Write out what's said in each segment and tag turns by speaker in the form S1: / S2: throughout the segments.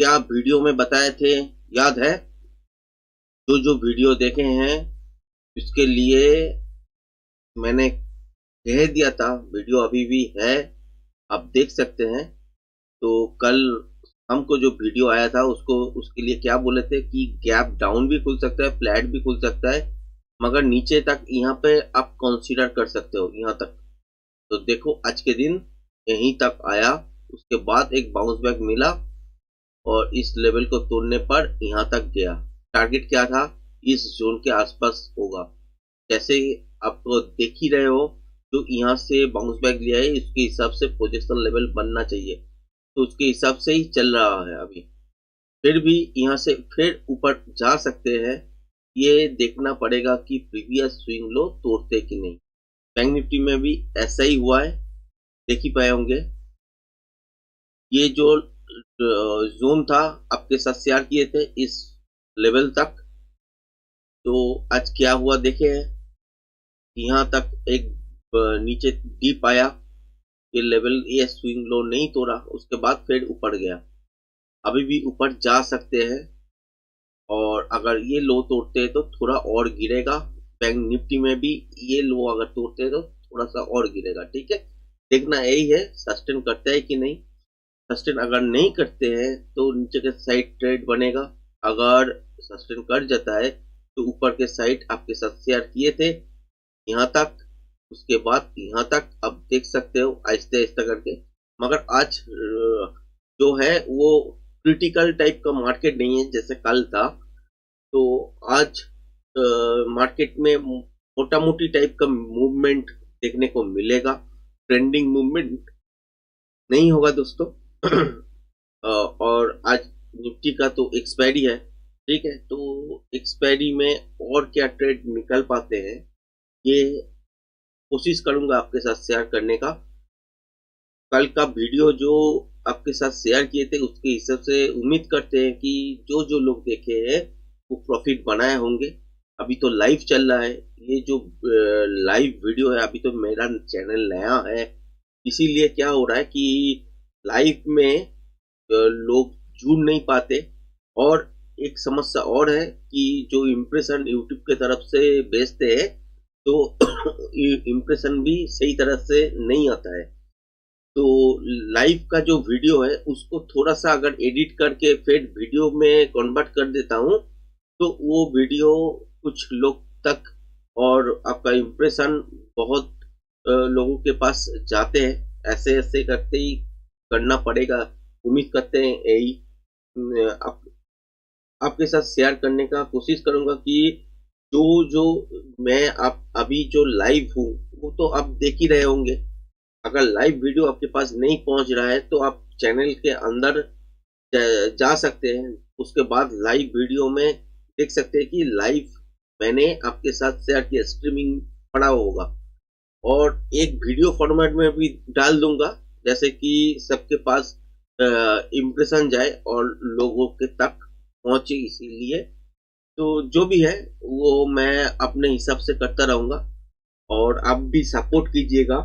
S1: क्या वीडियो में बताए थे, याद है? जो वीडियो देखे हैं उसके लिए मैंने कह दिया था, वीडियो अभी भी है, आप देख सकते हैं। तो कल हमको जो वीडियो आया था उसको उसके लिए क्या बोले थे कि गैप डाउन भी खुल सकता है, फ्लैट भी खुल सकता है, मगर नीचे तक यहाँ पे आप कंसीडर कर सकते हो यहाँ तक। तो देखो आज के दिन यहीं तक आया, उसके बाद एक बाउंस बैक मिला और इस लेवल को तोड़ने पर यहाँ तक गया। टारगेट क्या था? इस जोन के आसपास होगा। जैसे आप तो देख ही रहे हो, तो यहाँ से बाउंस बैक लिया है, इसके हिसाब से पोजीशन लेवल बनना चाहिए, तो उसके हिसाब से ही चल रहा है अभी। फिर भी यहाँ से फिर ऊपर जा सकते हैं, ये देखना पड़ेगा कि प्रीवियस स्विंग लो तोड़ते कि नहीं। बैंक निफ्टी में भी ऐसा ही हुआ है, देख ही पाए होंगे। ये जो जोन था आपके साथ शेयर किए थे इस लेवल तक, तो आज क्या हुआ देखे हैं। यहाँ तक एक नीचे डीप आया, ये लेवल ये स्विंग लो नहीं तोड़ा, उसके बाद फिर ऊपर गया। अभी भी ऊपर जा सकते हैं, और अगर ये लो तोड़ते हैं तो थोड़ा और गिरेगा। बैंक निफ्टी में भी ये लो अगर तोड़ते हैं तो थोड़ा सा और गिरेगा। ठीक है, देखना यही है सस्टेन करता है कि नहीं। सस्टेन अगर नहीं करते हैं तो नीचे के साइड ट्रेड बनेगा, अगर सस्टेन कर जाता है तो ऊपर के साइड आपके साथ शेयर किए थे यहाँ तक, उसके बाद यहाँ तक अब देख सकते हो आहिस्ते आहिस्ते करके। मगर आज जो है वो क्रिटिकल टाइप का मार्केट नहीं है जैसे कल था। तो आज मार्केट में मोटा मोटी टाइप का मूवमेंट देखने को मिलेगा, ट्रेंडिंग मूवमेंट नहीं होगा दोस्तों। और आज निफ्टी का तो एक्सपायरी है, ठीक है, तो एक्सपायरी में और क्या ट्रेड निकल पाते हैं ये कोशिश करूंगा आपके साथ शेयर करने का। कल का वीडियो जो आपके साथ शेयर किए थे उसके हिसाब से उम्मीद करते हैं कि जो लोग देखे हैं वो प्रॉफिट बनाए होंगे। अभी तो लाइव चल रहा है, ये जो लाइव वीडियो है, अभी तो मेरा चैनल नया है, इसीलिए क्या हो रहा है कि लाइव में लोग जुड़ नहीं पाते। और एक समस्या और है कि जो इम्प्रेशन यूट्यूब के तरफ से बेचते हैं तो इम्प्रेशन भी सही तरह से नहीं आता है। तो लाइव का जो वीडियो है उसको थोड़ा सा अगर एडिट करके फिर वीडियो में कन्वर्ट कर देता हूँ तो वो वीडियो कुछ लोग तक और आपका इम्प्रेशन बहुत लोगों के पास जाते हैं। ऐसे ऐसे करते ही करना पड़ेगा, उम्मीद करते हैं यही आपके साथ शेयर करने का कोशिश करूंगा कि जो मैं आप अभी जो लाइव हूँ वो तो आप देख ही रहे होंगे। अगर लाइव वीडियो आपके पास नहीं पहुंच रहा है तो आप चैनल के अंदर जा सकते हैं, उसके बाद लाइव वीडियो में देख सकते हैं कि लाइव मैंने आपके साथ शेयर किया, स्ट्रीमिंग पड़ा होगा, और एक वीडियो फॉर्मेट में भी डाल दूंगा जैसे कि सबके पास इम्प्रेशन जाए और लोगों के तक पहुंचे। इसीलिए तो जो भी है वो मैं अपने हिसाब से करता रहूंगा, और आप भी सपोर्ट कीजिएगा।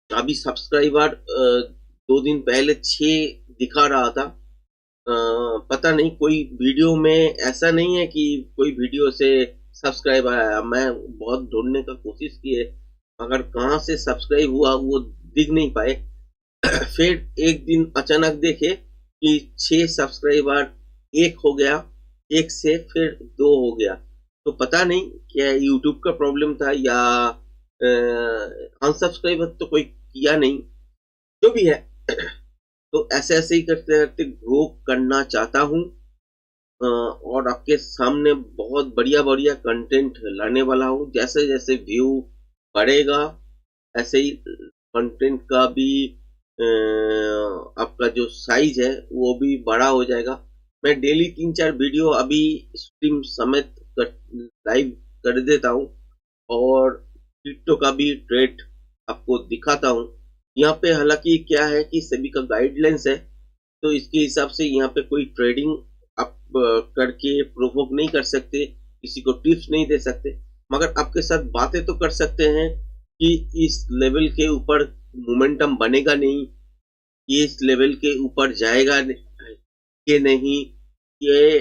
S1: अभी सब्सक्राइबर 2 दिन पहले 6 दिखा रहा था, पता नहीं कोई वीडियो में ऐसा नहीं है कि कोई वीडियो से सब्सक्राइब आया। मैं बहुत ढूंढने का कोशिश की है मगर कहाँ से सब्सक्राइब हुआ वो दिख नहीं पाए। फिर एक दिन अचानक देखे कि 6 सब्सक्राइबर 1 हो गया, 1 से फिर 2 हो गया। तो पता नहीं क्या यूट्यूब का प्रॉब्लम था या अनसब्सक्राइब तो कोई किया नहीं, जो भी है। तो ऐसे ऐसे ही करते करते ग्रो करना चाहता हूँ, और आपके सामने बहुत बढ़िया बढ़िया कंटेंट लाने वाला हूँ। जैसे जैसे व्यू बढ़ेगा ऐसे ही कंटेंट का भी आपका जो साइज है वो भी बड़ा हो जाएगा। मैं डेली 3-4 वीडियो अभी स्ट्रीम समेत लाइव कर देता हूँ, और क्रिप्टो का भी ट्रेड आपको दिखाता हूँ। यहाँ पे हालांकि क्या है कि सेबी का गाइडलाइंस है, तो इसके हिसाब से यहाँ पे कोई ट्रेडिंग आप करके प्रोवोक नहीं कर सकते, किसी को टिप्स नहीं दे सकते, मगर आपके साथ बातें तो कर सकते हैं कि इस लेवल के ऊपर मोमेंटम बनेगा नहीं, ये इस लेवल के ऊपर जाएगा ये नहीं, ये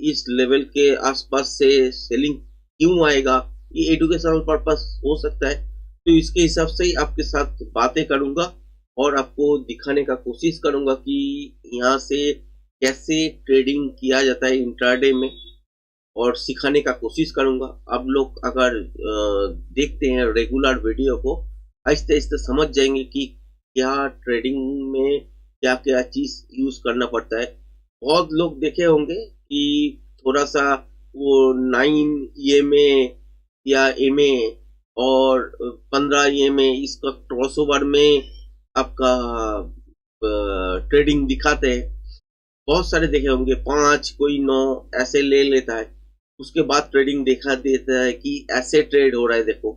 S1: इस लेवल के आसपास से सेलिंग क्यों आएगा, ये एजुकेशनल पर्पस हो सकता है। तो इसके हिसाब से ही आपके साथ बातें करूंगा और आपको दिखाने का कोशिश करूंगा कि यहाँ से कैसे ट्रेडिंग किया जाता है इंट्राडे में, और सिखाने का कोशिश करूंगा। आप लोग अगर देखते हैं रेगुलर वीडियो को, आहिस्ते आहिस्ते समझ जाएंगे कि क्या ट्रेडिंग में क्या क्या चीज यूज करना पड़ता है। बहुत लोग देखे होंगे कि थोड़ा सा वो 9 EMA या MA और 15 EMA इसका क्रॉसओवर में आपका ट्रेडिंग दिखाते हैं। बहुत सारे देखे होंगे, 5 कोई 9 ऐसे ले लेता है, उसके बाद ट्रेडिंग दिखा देता है कि ऐसे ट्रेड हो रहा है देखो।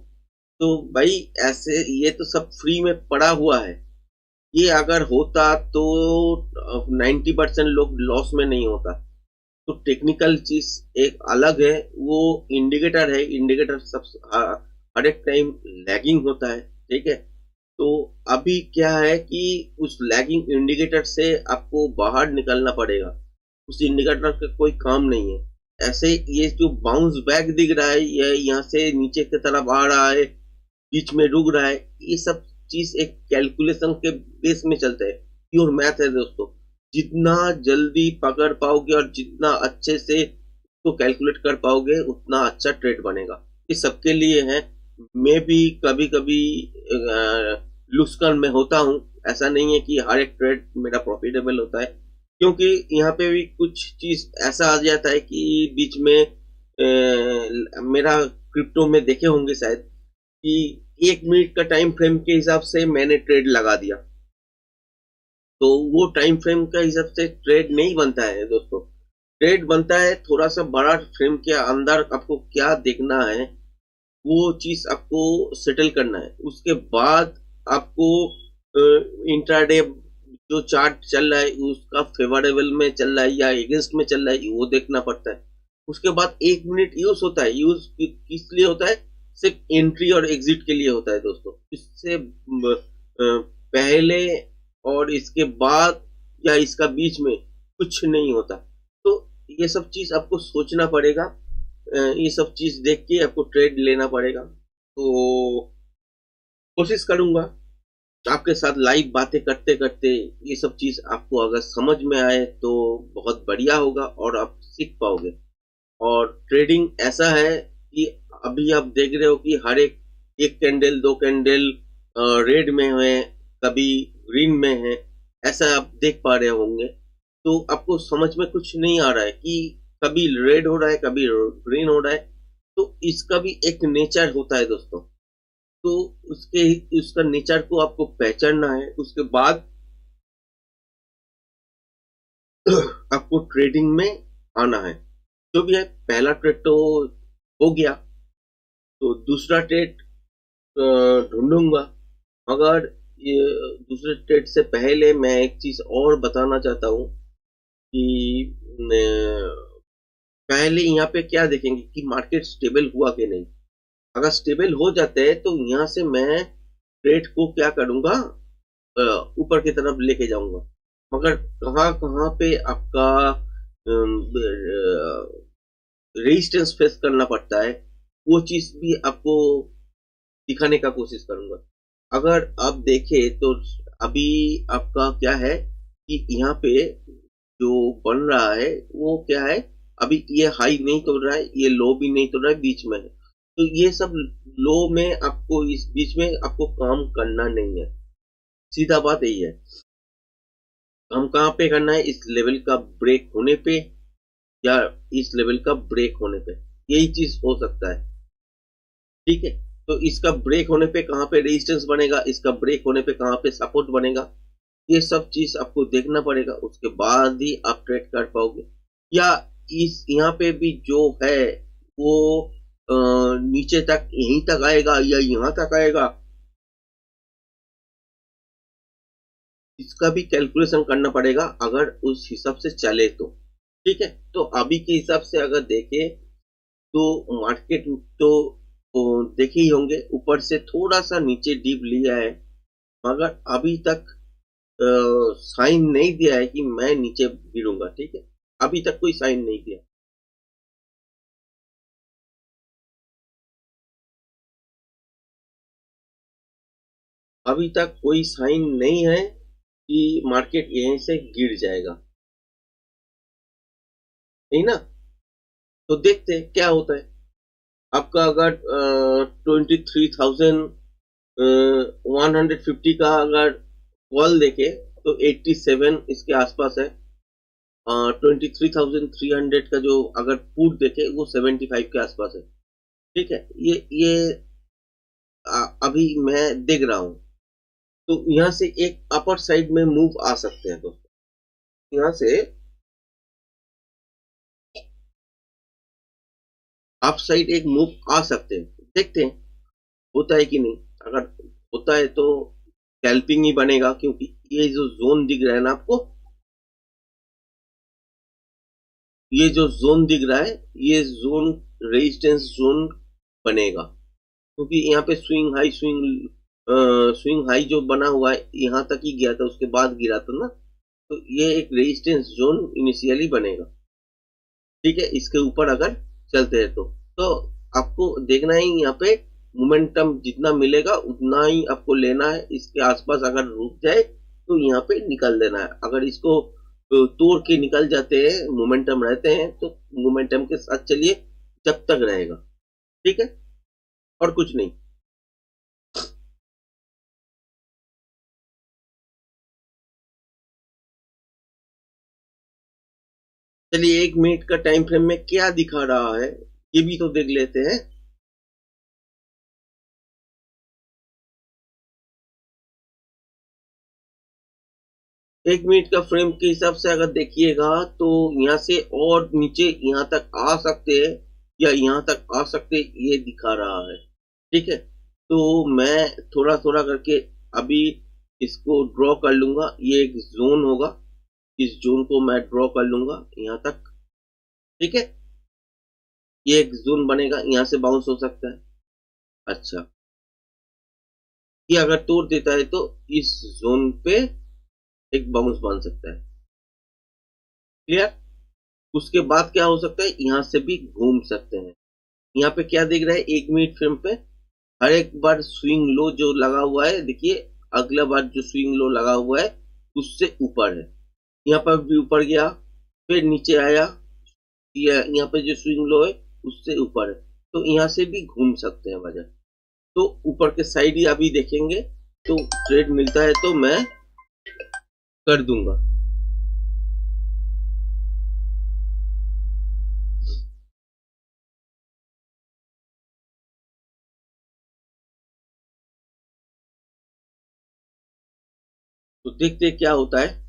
S1: तो भाई ऐसे ये तो सब फ्री में पड़ा हुआ है। ये अगर होता तो 90% लोग लॉस में नहीं होता। तो टेक्निकल चीज एक अलग है, वो इंडिकेटर है। इंडिकेटर सब हर एक टाइम लैगिंग होता है, ठीक है। तो अभी क्या है कि उस लैगिंग इंडिकेटर से आपको बाहर निकलना पड़ेगा। उस इंडिकेटर का कोई काम नहीं है। ऐसे ये जो बाउंस बैक दिख रहा है, ये यहाँ से नीचे की तरफ आ रहा है, बीच में रुक रहा है, ये सब चीज एक कैलकुलेशन के बेस में चलता है। प्योर मैथ है दोस्तों। जितना जल्दी पकड़ पाओगे और जितना अच्छे से तो कैलकुलेट कर पाओगे, उतना अच्छा ट्रेड बनेगा। ये सबके लिए है। मैं भी कभी कभी लुस्कान में होता हूँ। ऐसा नहीं है कि हर एक ट्रेड मेरा प्रॉफिटेबल होता है, क्योंकि यहाँ पे भी कुछ चीज ऐसा आ जाता है कि बीच में मेरा क्रिप्टो में देखे होंगे शायद कि 1 मिनट का टाइम फ्रेम के हिसाब से मैंने ट्रेड लगा दिया। तो वो टाइम फ्रेम का हिसाब से ट्रेड नहीं बनता है दोस्तों। ट्रेड बनता है थोड़ा सा बड़ा फ्रेम के अंदर। आपको क्या देखना है, वो चीज आपको सेटल करना है। उसके बाद आपको इंट्राडे जो चार्ट चल रहा है उसका फेवरेबल में चल रहा है या एगेंस्ट में चल रहा है, वो देखना पड़ता है। उसके बाद 1 मिनट यूज होता है। यूज किस लिए होता है? सिर्फ एंट्री और एग्जिट के लिए होता है दोस्तों। इससे पहले और इसके बाद या इसका बीच में कुछ नहीं होता। तो ये सब चीज आपको सोचना पड़ेगा। ये सब चीज देख के आपको ट्रेड लेना पड़ेगा। तो कोशिश करूंगा आपके साथ लाइव बातें करते करते ये सब चीज आपको अगर समझ में आए तो बहुत बढ़िया होगा और आप सीख पाओगे। और ट्रेडिंग ऐसा है कि अभी आप देख रहे हो कि हर एक कैंडल 2 कैंडल रेड में है, कभी ग्रीन में है, ऐसा आप देख पा रहे होंगे। तो आपको समझ में कुछ नहीं आ रहा है कि कभी रेड हो रहा है, कभी ग्रीन हो रहा है। तो इसका भी एक नेचर होता है दोस्तों। तो उसका नेचर को आपको पहचानना है। उसके बाद आपको ट्रेडिंग में आना है। जो भी है, पहला ट्रेड तो हो गया, तो दूसरा ट्रेड ढूंढूंगा। मगर ये दूसरे ट्रेड से पहले मैं एक चीज और बताना चाहता हूँ कि पहले यहाँ पे क्या देखेंगे कि मार्केट स्टेबल हुआ कि नहीं। अगर स्टेबल हो जाते हैं तो यहाँ से मैं ट्रेड को क्या करूंगा, ऊपर की तरफ लेके जाऊंगा। मगर कहाँ कहाँ पे आपका रेजिस्टेंस फेस करना पड़ता है, वो चीज भी आपको दिखाने का कोशिश करूंगा। अगर आप देखें तो अभी आपका क्या है कि यहाँ पे जो बन रहा है वो क्या है, अभी ये हाई नहीं तोड़ रहा है, ये लो भी नहीं तोड़ रहा है, बीच में है। तो ये सब लो में आपको, इस बीच में आपको काम करना नहीं है। सीधा बात यही है। काम कहाँ पे करना है? इस लेवल का ब्रेक होने पे या इस लेवल का ब्रेक होने पे, यही चीज हो सकता है। ठीक है। तो इसका ब्रेक होने पे कहाँ पे रेजिस्टेंस बनेगा, इसका ब्रेक होने पे कहाँ पे सपोर्ट बनेगा, ये सब चीज आपको देखना पड़ेगा। उसके बाद ही आप ट्रेड कर पाओगे। या इस यहाँ पे भी जो है वो नीचे तक यहीं तक आएगा या यहाँ तक आएगा, इसका भी कैलकुलेशन करना पड़ेगा अगर उस हिसाब से चले तो। ठीक है। तो अभी के हिसाब से अगर देखें तो मार्केट तो देखे ही होंगे, ऊपर से थोड़ा सा नीचे डीप लिया है, मगर अभी तक साइन नहीं दिया है कि मैं नीचे गिरूंगा, ठीक है, अभी तक कोई साइन नहीं दिया। अभी तक कोई साइन नहीं है कि मार्केट यहीं से गिर जाएगा, नहीं ना। तो देखते हैं क्या होता है। आपका अगर 23,150 का अगर कॉल देखे तो 87 इसके आसपास है। 23,300 का जो अगर पुट देखे वो 75 के आसपास है, ठीक है। ये अभी मैं देख रहा हूं। तो यहाँ से एक अपर साइड में मूव आ सकते हैं दोस्तों, यहाँ से अप साइड एक मूव आ सकते हैं, देखते हैं होता है कि नहीं। अगर होता है तो स्कैल्पिंग ही बनेगा, क्योंकि ये जो जोन दिख रहा है ना आपको, ये जो जोन दिख रहा है ये जोन रेजिस्टेंस जोन बनेगा, क्योंकि यहाँ पे स्विंग हाई जो बना हुआ है यहाँ तक ही गया था, उसके बाद गिरा था ना। तो ये एक रेजिस्टेंस जोन इनिशियली बनेगा, ठीक है। इसके ऊपर अगर चलते हैं तो आपको देखना है यहाँ पे मोमेंटम जितना मिलेगा उतना ही आपको लेना है। इसके आसपास अगर रुक जाए तो यहाँ पे निकल देना है। अगर इसको तोड़ के निकल जाते हैं, मोमेंटम रहते हैं तो मोमेंटम के साथ चलिए जब तक रहेगा, ठीक है, और कुछ नहीं। चलिए 1 मिनट का टाइम फ्रेम में क्या दिखा रहा है ये भी तो देख लेते हैं। 1 मिनट का फ्रेम के हिसाब से अगर देखिएगा तो यहाँ से और नीचे यहाँ तक आ सकते हैं या यहाँ तक आ सकते, ये दिखा रहा है, ठीक है। तो मैं थोड़ा थोड़ा करके अभी इसको ड्रॉ कर लूंगा। ये एक जोन होगा, इस जोन को मैं ड्रॉ कर लूंगा यहाँ तक, ठीक है। ये एक जोन बनेगा, यहाँ से बाउंस हो सकता है। अच्छा, ये अगर तोड़ देता है तो इस जोन पे एक बाउंस बन सकता है, क्लियर। उसके बाद क्या हो सकता है, यहाँ से भी घूम सकते हैं। यहाँ पे क्या दिख रहा है 1 मिनट फ्रेम पे, हर एक बार स्विंग लो जो लगा हुआ है, देखिए अगला बार जो स्विंग लो लगा हुआ है उससे ऊपर है। यहाँ पर भी ऊपर गया, फिर नीचे आया, यहाँ पे जो स्विंग लो है उससे ऊपर है, तो यहाँ से भी घूम सकते हैं वजह। तो ऊपर के साइड ही अभी देखेंगे, तो ट्रेड मिलता है तो मैं कर दूंगा। तो देखते क्या होता है।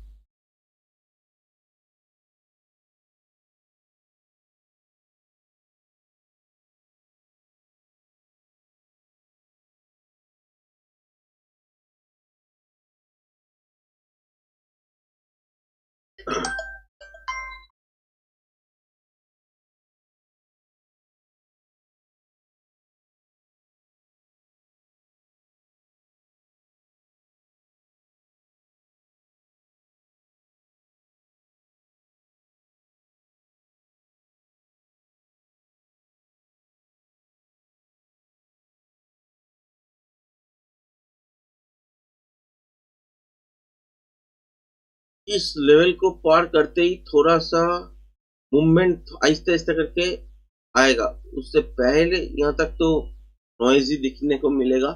S1: इस लेवल को पार करते ही थोड़ा सा मूवमेंट आहिस्ता आहिस्ता करके आएगा। उससे पहले यहाँ तक तो नॉइजी दिखने को मिलेगा।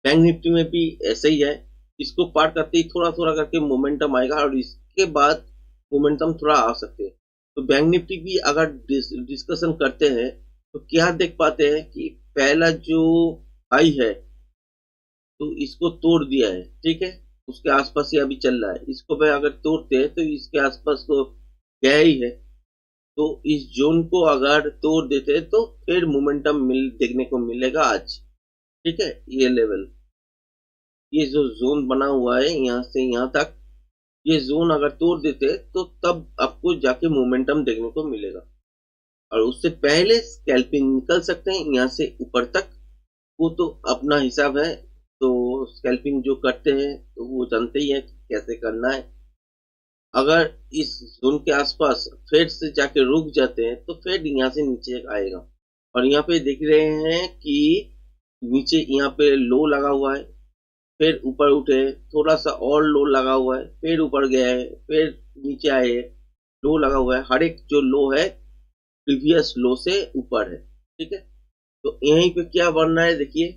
S1: बैंक निफ्टी में भी ऐसे ही है, इसको पार करते ही थोड़ा थोड़ा करके मोमेंटम आएगा और इसके बाद मोमेंटम थोड़ा आ सकते हैं। तो बैंक निफ्टी भी अगर डिस्कशन करते हैं तो क्या देख पाते हैं कि पहला जो हाई है तो इसको तोड़ दिया है, ठीक है, उसके आसपास ही अभी चल रहा है। इसको भाई अगर तोड़ते हैं तो इसके आसपास तो गया ही है। तो इस जोन को अगर तोड़ देते हैं तो फिर मोमेंटम देखने को मिलेगा आज, ठीक है। ये लेवल, ये जो जोन बना हुआ है यहाँ से यहाँ तक, ये जोन अगर तोड़ देते हैं तो तब आपको जाके मोमेंटम देखने को मिलेगा। और उससे पहले स्कैल्पिंग निकल सकते हैं यहाँ से ऊपर तक, वो तो अपना हिसाब है। तो स्कैल्पिंग जो करते हैं तो वो जानते ही है कैसे करना है। अगर इस जोन के आसपास फेड से जाके रुक जाते हैं तो फेड यहाँ से नीचे आएगा, और यहाँ पे देख रहे हैं कि नीचे यहाँ पे लो लगा हुआ है, फिर ऊपर उठे, थोड़ा सा और लो लगा हुआ है, फिर ऊपर गया है, फिर नीचे आए, लो लगा हुआ है। हर एक जो लो है प्रीवियस लो से ऊपर है, ठीक है। तो यहीं पे क्या बनना है, देखिए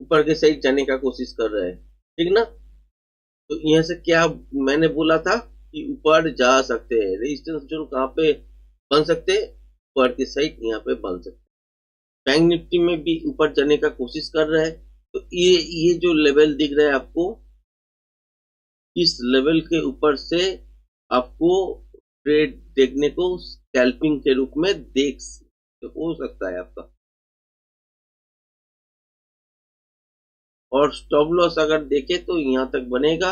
S1: ऊपर के साइड जाने का कोशिश कर रहा है, ठीक ना। तो यहाँ से क्या मैंने बोला था कि ऊपर जा सकते हैं, रेजिस्टेंस जोन कहाँ पे बन सकते हैं, ऊपर के साइड यहाँ पे बन सकते हैं। बैंक निफ्टी में भी ऊपर जाने का कोशिश कर रहा है। तो ये जो लेवल दिख रहा है आपको, इस लेवल के ऊपर से आपको ट्रेड देखने को स्कैल्पिंग के रूप में देख तो हो सकता है आपका। और स्टॉप लॉस अगर देखे तो यहां तक बनेगा,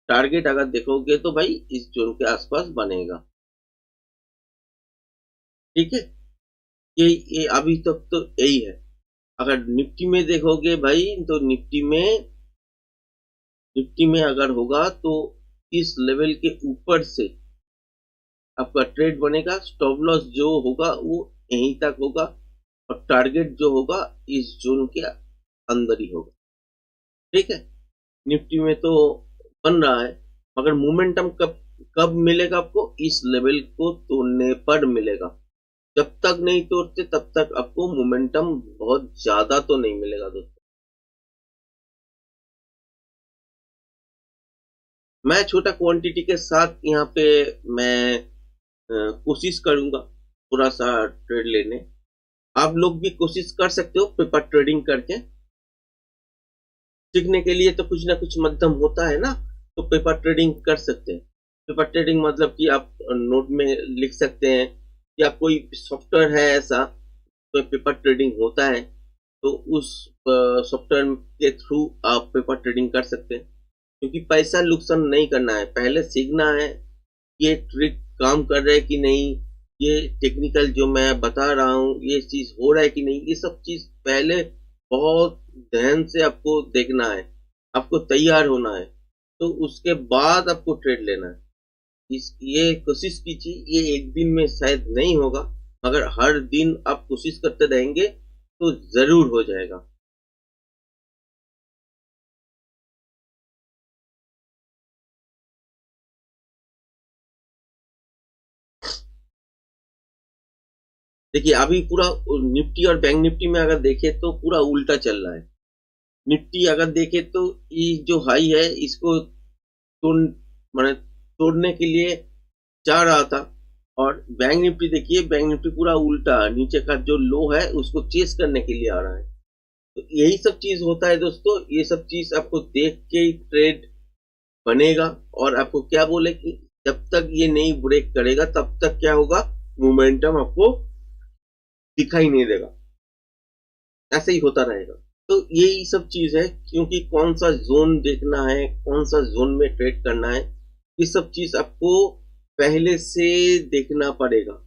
S1: टारगेट अगर देखोगे तो भाई इस जोन के आसपास बनेगा, ठीक है। ये अभी तक तो यही है। अगर निफ्टी में देखोगे भाई तो निफ्टी में अगर होगा तो इस लेवल के ऊपर से आपका ट्रेड बनेगा। स्टॉप लॉस जो होगा वो यहीं तक होगा, और टारगेट जो होगा इस जोन के अंदर ही होगा, ठीक है। निफ्टी में तो बन रहा है, मगर मोमेंटम कब कब मिलेगा आपको, इस लेवल को तोड़ने पर मिलेगा। जब तक नहीं तोड़ते तब तक आपको मोमेंटम बहुत ज्यादा तो नहीं मिलेगा दोस्तों। मैं छोटा क्वांटिटी के साथ यहाँ पे मैं कोशिश करूंगा थोड़ा सा ट्रेड लेने। आप लोग भी कोशिश कर सकते हो पेपर ट्रेडिंग करके। सीखने के लिए तो कुछ ना कुछ माध्यम होता है ना, तो पेपर ट्रेडिंग कर सकते हैं। पेपर ट्रेडिंग मतलब कि आप नोट में लिख सकते हैं, या कोई सॉफ्टवेयर है ऐसा तो पेपर ट्रेडिंग होता है, तो उस सॉफ्टवेयर के थ्रू आप पेपर ट्रेडिंग कर सकते हैं। क्योंकि पैसा नुकसान नहीं करना है, पहले सीखना है ये ट्रिक काम कर रहा है कि नहीं, ये टेक्निकल जो मैं बता रहा हूँ ये चीज हो रहा है कि नहीं, ये सब चीज पहले बहुत ध्यान से आपको देखना है, आपको तैयार होना है, तो उसके बाद आपको ट्रेड लेना है। ये कोशिश कीजिए, ये एक दिन में शायद नहीं होगा, मगर हर दिन आप कोशिश करते रहेंगे तो जरूर हो जाएगा। देखिए अभी पूरा निफ्टी और बैंक निफ्टी में अगर देखे तो पूरा उल्टा चल रहा है। निफ्टी अगर देखे तो ये जो हाई है इसको तोड़ माने तोड़ने के लिए जा रहा था। और बैंक निफ्टी देखिए, बैंक निफ्टी पूरा उल्टा नीचे का जो लो है उसको चेस करने के लिए आ रहा है। तो यही सब चीज होता है दोस्तों, ये सब चीज आपको देख के ही ट्रेड बनेगा। और आपको क्या बोले कि जब तक ये नहीं ब्रेक करेगा तब तक क्या होगा, मोमेंटम आपको दिखाई नहीं देगा, ऐसे ही होता रहेगा। तो यही सब चीज है, क्योंकि कौन सा जोन देखना है, कौन सा जोन में ट्रेड करना है, ये सब चीज आपको पहले से देखना पड़ेगा।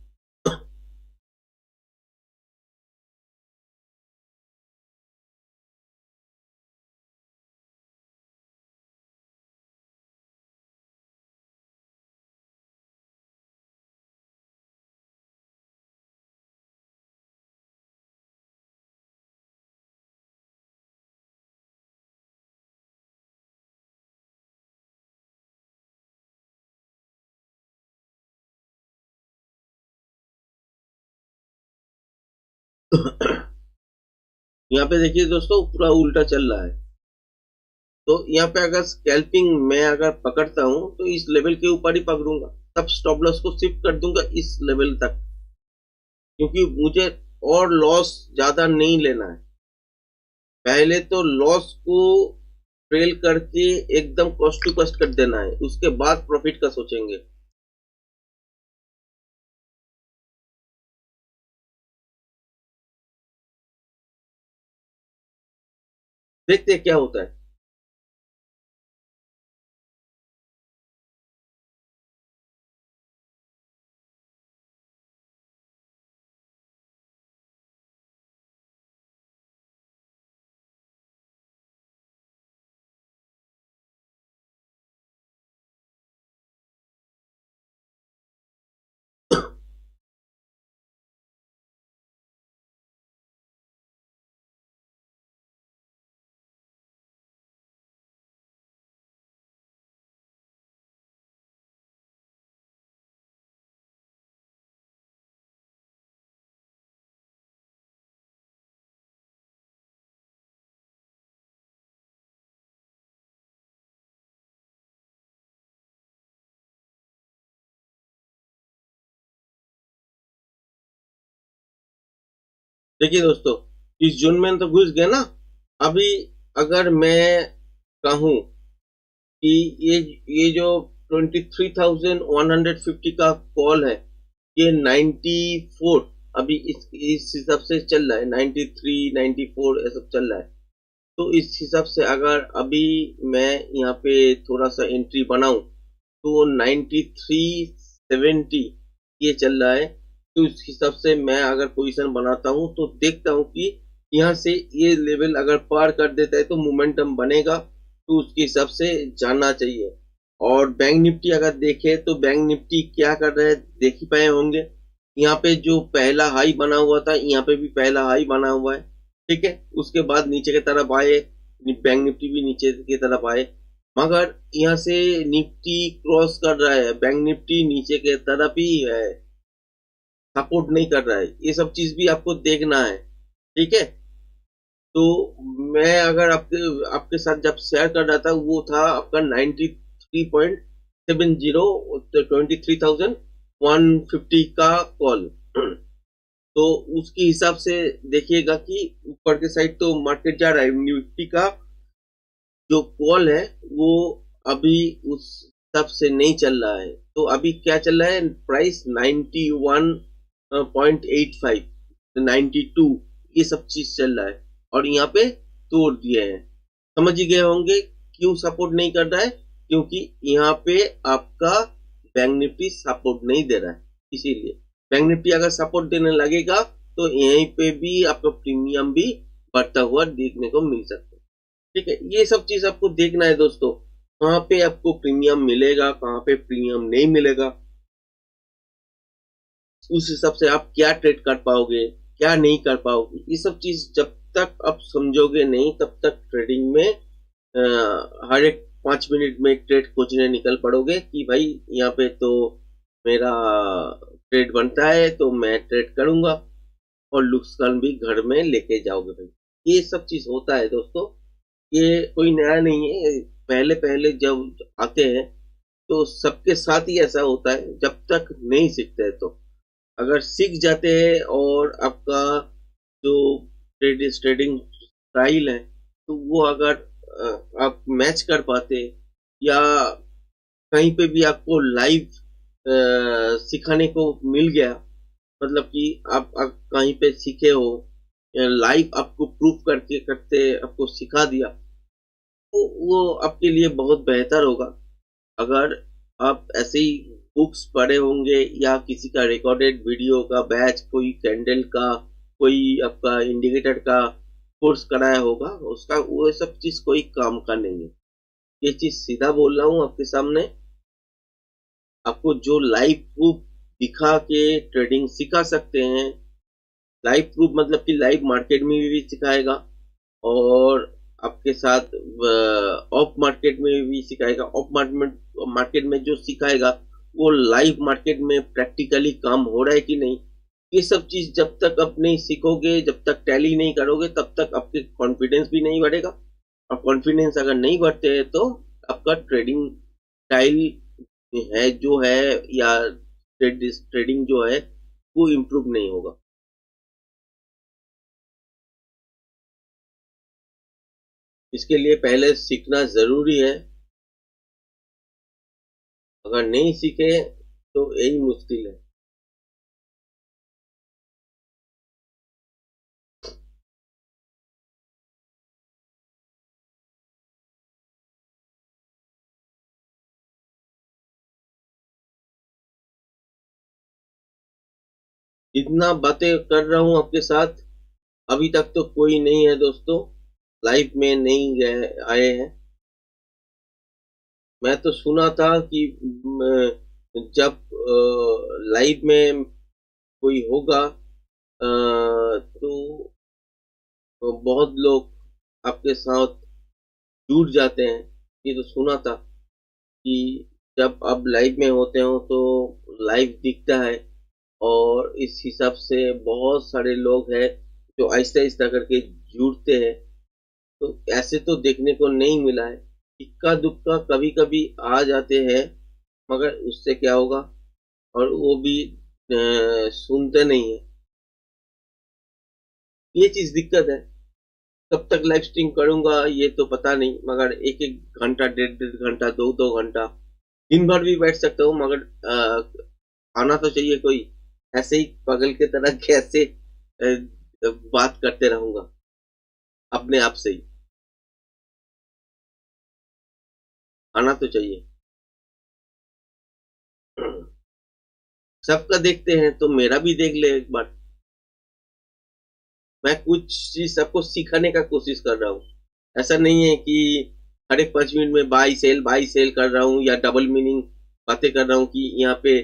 S1: यहाँ पे देखिए दोस्तों पूरा उल्टा चल रहा है। तो यहाँ पे अगर स्कैल्पिंग मैं अगर पकड़ता हूँ तो इस लेवल के ऊपर ही पकड़ूंगा, तब स्टॉप लॉस को शिफ्ट कर दूंगा इस लेवल तक, क्योंकि मुझे और लॉस ज्यादा नहीं लेना है। पहले तो लॉस को ट्रेल करके एकदम कॉस्ट टू कॉस्ट कर देना है, उसके बाद प्रॉफिट का सोचेंगे। देखते हैं क्या होता है। देखिए दोस्तों, इस जोन में तो घुस गए ना। अभी अगर मैं कहूं कि ये जो 23,150 का कॉल है, ये 94 अभी इस हिसाब से चल रहा है, 93 94 ये सब चल रहा है। तो इस हिसाब से अगर अभी मैं यहाँ पे थोड़ा सा एंट्री बनाऊं तो 9370 ये चल रहा है। तो इस हिसाब से मैं अगर पोजीशन बनाता हूं तो देखता हूं कि यहाँ से ये लेवल अगर पार कर देता है तो मोमेंटम बनेगा, तो उसके हिसाब से जाना चाहिए। और बैंक निफ्टी अगर देखे तो बैंक निफ्टी क्या कर रहा है देख ही पाए होंगे। यहाँ पे जो पहला हाई बना हुआ था, यहाँ पे भी पहला हाई बना हुआ है, ठीक है। उसके बाद नीचे की तरफ आए, बैंक निफ्टी भी नीचे की तरफ आए, मगर यहाँ से निफ्टी क्रॉस कर रहा है, बैंक निफ्टी नीचे के तरफ ही है, सपोर्ट नहीं कर रहा है। ये सब चीज भी आपको देखना है, ठीक है। तो मैं अगर आपके साथ जब शेयर कर रहा था वो था आपका 93.70, 23,150 का कॉल। तो उसके हिसाब से देखिएगा कि ऊपर के साइड तो मार्केट जा रहा है, निफ्टी का जो कॉल है वो अभी उस हिसाब से नहीं चल रहा है। तो अभी क्या चल रहा है, प्राइस 91.85 92 ये सब चीज चल रहा है, और यहाँ पे तोड़ दिए हैं। समझ ही गए होंगे क्यों सपोर्ट नहीं कर रहा है, क्योंकि यहाँ पे आपका बैंक निफ्टी सपोर्ट नहीं दे रहा है। इसीलिए बैंक निफ्टी अगर सपोर्ट देने लगेगा तो यहीं पे भी आपका प्रीमियम भी बढ़ता हुआ देखने को मिल सकता है, ठीक है। ये सब चीज आपको देखना है दोस्तों, कहाँ पे आपको प्रीमियम मिलेगा, कहाँ पे प्रीमियम नहीं मिलेगा। उस हिसाब से आप क्या ट्रेड कर पाओगे, क्या नहीं कर पाओगे, ये सब चीज जब तक आप समझोगे नहीं तब तक ट्रेडिंग में हर एक 5 मिनट में एक ट्रेड खोजने निकल पड़ोगे कि भाई यहाँ पे तो मेरा ट्रेड बनता है तो मैं ट्रेड करूंगा, और नुकसान भी घर में लेके जाओगे भाई। ये सब चीज होता है दोस्तों, ये कोई नया नहीं है। पहले पहले जब आते हैं तो सबके साथ ही ऐसा होता है, जब तक नहीं सीखते हैं। तो अगर सीख जाते हैं और आपका जो ट्रेडिंग स्टाइल है तो वो अगर आप मैच कर पाते, या कहीं पे भी आपको लाइव सिखाने को मिल गया, मतलब कि आप कहीं पे सीखे हो, लाइव आपको प्रूफ करके करते आपको सिखा दिया, तो वो आपके लिए बहुत बेहतर होगा। अगर आप ऐसे ही बुक्स पढ़े होंगे या किसी का रिकॉर्डेड वीडियो का बैच, कोई कैंडल का, कोई आपका इंडिकेटर का कोर्स कराया होगा, उसका वो सब चीज कोई काम का नहीं है। ये चीज सीधा बोल रहा हूँ आपके सामने। आपको जो लाइव प्रूफ दिखा के ट्रेडिंग सिखा सकते हैं, लाइव प्रूफ मतलब कि लाइव मार्केट में भी सिखाएगा और आपके साथ ऑफ मार्केट में भी सिखाएगा। ऑफ मार्केट में जो सिखाएगा वो लाइव मार्केट में प्रैक्टिकली काम हो रहा है कि नहीं, ये सब चीज जब तक आप नहीं सीखोगे, जब तक टैली नहीं करोगे, तब तक आपके कॉन्फिडेंस भी नहीं बढ़ेगा। और कॉन्फिडेंस अगर नहीं बढ़ते है तो आपका ट्रेडिंग स्टाइल है जो है, या ट्रेडिंग जो है वो इम्प्रूव नहीं होगा। इसके लिए पहले सीखना जरूरी है। अगर नहीं सीखे तो यही मुश्किल है। इतना बातें कर रहा हूं आपके साथ, अभी तक तो कोई नहीं है दोस्तों, लाइफ में नहीं गए आए हैं। मैं तो सुना था कि जब लाइफ में कोई होगा तो बहुत लोग आपके साथ जुड़ जाते हैं। ये तो सुना था कि जब आप लाइव में होते हो तो लाइव दिखता है, और इस हिसाब से बहुत सारे लोग हैं जो आहिस्ता आहिस्ता करके जुड़ते हैं। तो ऐसे तो देखने को नहीं मिला है, इक्का दुक्का कभी कभी आ जाते हैं, मगर उससे क्या होगा, और वो भी सुनते नहीं है। ये चीज दिक्कत है। कब तक लाइव स्ट्रीम करूंगा ये तो पता नहीं, मगर एक एक घंटा, डेढ़ डेढ़ घंटा, दो दो घंटा, दिन भर भी बैठ सकता हूँ, मगर आना तो चाहिए कोई। ऐसे ही पागल की तरह कैसे बात करते रहूंगा अपने आप से ही, आना तो चाहिए। सबका देखते हैं तो मेरा भी देख ले एक बार। मैं कुछ चीज सबको सिखाने का कोशिश कर रहा हूँ। ऐसा नहीं है कि हर एक 5 मिनट में बाई सेल कर रहा हूँ या डबल मीनिंग बातें कर रहा हूँ कि यहाँ पे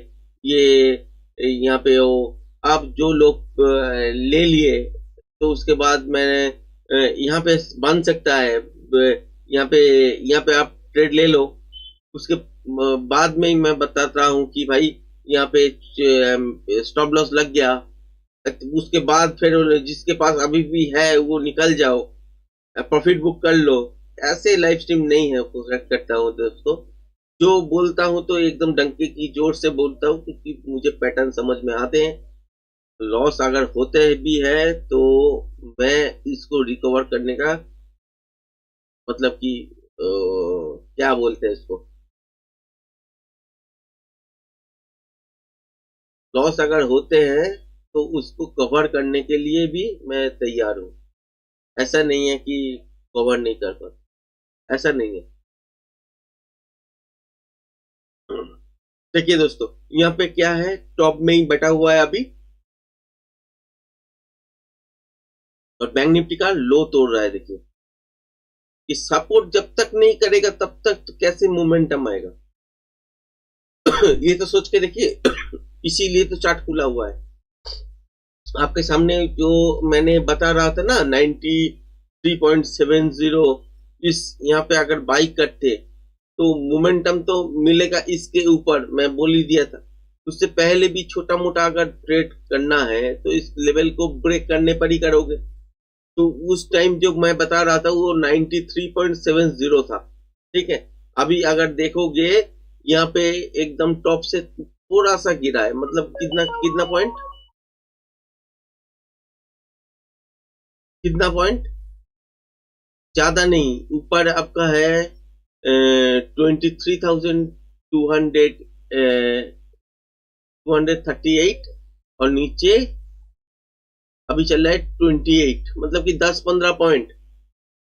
S1: ये, यहाँ पे वो। अब जो लोग ले लिए तो उसके बाद मैंने यहाँ पे बन सकता है, यहाँ पे आप ट्रेड ले लो। उसके बाद में ही मैं बताता हूँ कि भाई यहाँ पे स्टॉप लॉस लग गया, उसके बाद फिर जिसके पास अभी भी है वो निकल जाओ, प्रॉफिट बुक कर लो। ऐसे लाइव स्ट्रीम नहीं है करता हूँ दोस्तों। जो बोलता हूँ तो एकदम डंके की जोर से बोलता हूँ, क्योंकि मुझे पैटर्न समझ में आते हैं। लॉस अगर होते भी है तो मैं इसको रिकवर करने का मतलब कि क्या बोलते हैं इसको, लॉस अगर होते हैं तो उसको कवर करने के लिए भी मैं तैयार हूं। ऐसा नहीं है कि कवर नहीं कर पाता, ऐसा नहीं है। देखिए दोस्तों, यहाँ पे क्या है, टॉप में ही बैठा हुआ है अभी, और बैंक निफ्टी का लो तोड़ रहा है। देखिए कि सपोर्ट जब तक नहीं करेगा तब तक तो कैसे मोमेंटम आएगा। ये तो सोच के देखिए, इसीलिए तो चार्ट खुला हुआ है आपके सामने। जो मैंने बता रहा था ना 93.70, इस यहाँ पे अगर बाई करते तो मोमेंटम तो मिलेगा इसके ऊपर, मैं बोल ही दिया था। उससे पहले भी छोटा मोटा अगर ट्रेड करना है तो इस लेवल को ब्रेक करने पर ही करोगे। तो उस टाइम जो मैं बता रहा था वो 93.70 था, ठीक है। अभी अगर देखोगे यहाँ पे एकदम टॉप से थोड़ा सा गिरा है, मतलब कितना कितना पॉइंट, कितना पॉइंट, ज्यादा नहीं, ऊपर आपका है 23,200 238, और नीचे अभी चल रहा है 28, मतलब कि 10-15 पॉइंट,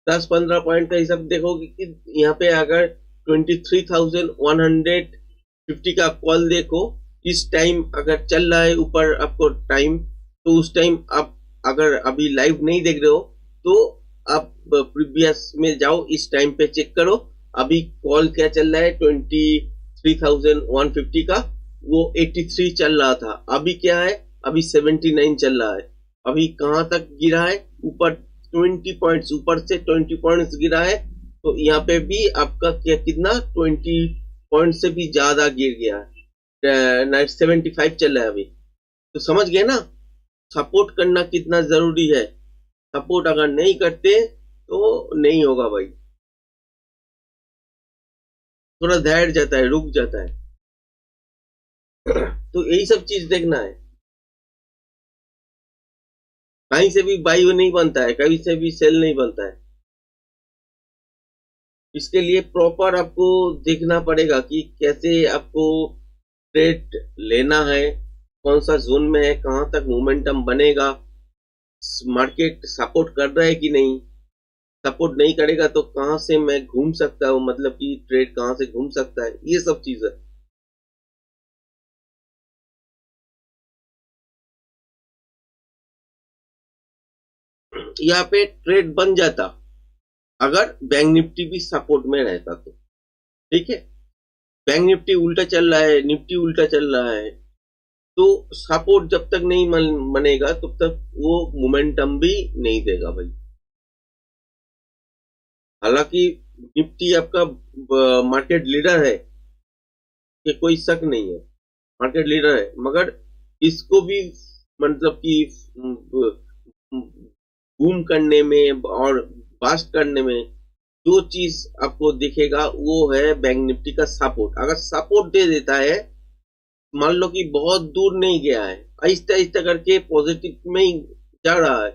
S1: 10-15 पॉइंट का हिसाब देखोगे कि यहाँ पे अगर 23,150 का कॉल देखो, इस टाइम अगर चल रहा है ऊपर आपको टाइम, तो उस टाइम आप अगर अभी लाइव नहीं देख रहे हो तो आप प्रीवियस में जाओ, इस टाइम पे चेक करो। अभी कॉल क्या चल रहा है 23,150 का, वो 83 चल रहा था, अभी क्या है, अभी 79 चल रहा है। अभी कहां तक गिरा है, ऊपर 20 पॉइंट्स, ऊपर से 20 पॉइंट्स गिरा है। तो यहाँ पे भी आपका क्या कितना 20 पॉइंट से भी ज्यादा गिर गया है, 75 चल रहा है अभी। तो समझ गए ना सपोर्ट करना कितना जरूरी है। सपोर्ट अगर नहीं करते तो नहीं होगा भाई, थोड़ा धैर्य जाता है, रुक जाता है। तो यही सब चीज देखना है। कहीं से भी बाई नहीं बनता है, कहीं से भी सेल नहीं बनता है। इसके लिए प्रॉपर आपको देखना पड़ेगा कि कैसे आपको ट्रेड लेना है, कौन सा जोन में है, कहां तक मोमेंटम बनेगा, मार्केट सपोर्ट कर रहा है कि नहीं। सपोर्ट नहीं करेगा तो कहां से मैं घूम सकता हूं, मतलब कि ट्रेड कहां से घूम सकता है, ये सब चीज है। यहाँ पे ट्रेड बन जाता अगर बैंक निफ्टी भी सपोर्ट में रहता तो, ठीक है। बैंक निफ्टी उल्टा चल रहा है, निफ्टी उल्टा चल रहा है, तो सपोर्ट जब तक नहीं बनेगा तब तक वो मोमेंटम भी नहीं देगा भाई। हालांकि निफ्टी आपका मार्केट लीडर है, कि कोई शक नहीं है, मार्केट लीडर है, मगर इसको भी मतलब कि बूम करने में और बास्ट करने में जो चीज आपको दिखेगा वो है बैंक निफ्टी का सपोर्ट। अगर सपोर्ट दे देता है, मान लो कि बहुत दूर नहीं गया है, आहिस्ता आहिस्ता करके पॉजिटिव में ही जा रहा है,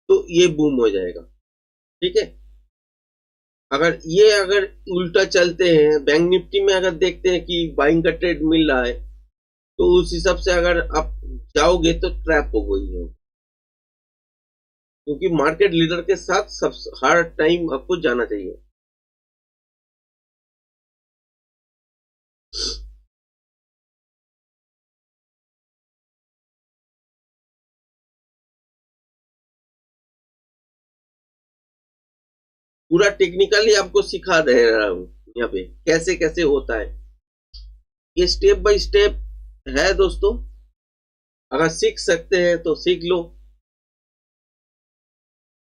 S1: तो ये बूम हो जाएगा। ठीक है, अगर उल्टा चलते हैं, बैंक निफ्टी में अगर देखते हैं कि बाइंग का ट्रेड मिल रहा है, तो उस हिसाब से अगर आप जाओगे तो ट्रैप हो गई हो, क्योंकि मार्केट लीडर के साथ सब हर टाइम आपको जाना चाहिए। पूरा टेक्निकली आपको सिखा दे रहा हूं यहाँ पे कैसे कैसे होता है, ये स्टेप बाय स्टेप है दोस्तों। अगर सीख सकते हैं तो सीख लो,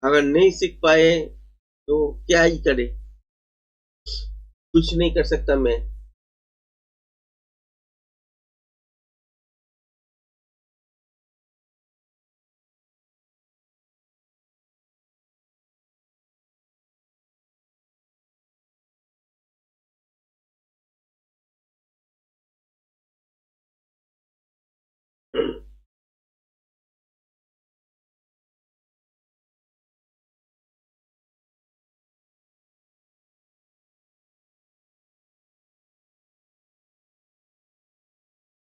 S1: अगर नहीं सीख पाए तो क्या ही करे, कुछ नहीं कर सकता मैं।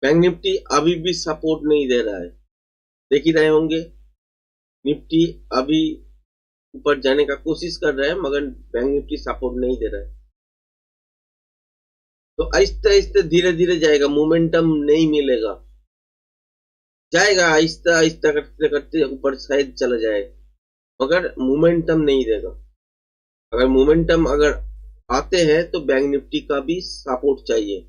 S1: बैंक निफ्टी अभी भी सपोर्ट नहीं दे रहा है, देख ही रहे होंगे। निफ्टी अभी ऊपर जाने का कोशिश कर रहा है, मगर बैंक निफ्टी सपोर्ट नहीं दे रहा है। तो आहिस्ते आहिस्ते धीरे धीरे जाएगा, मोमेंटम नहीं मिलेगा, जाएगा आहिस्ता आहिस्ता करते करते ऊपर शायद चला जाए, मगर मोमेंटम नहीं देगा। अगर मोमेंटम अगर आते हैं तो बैंक निफ्टी का भी सपोर्ट चाहिए,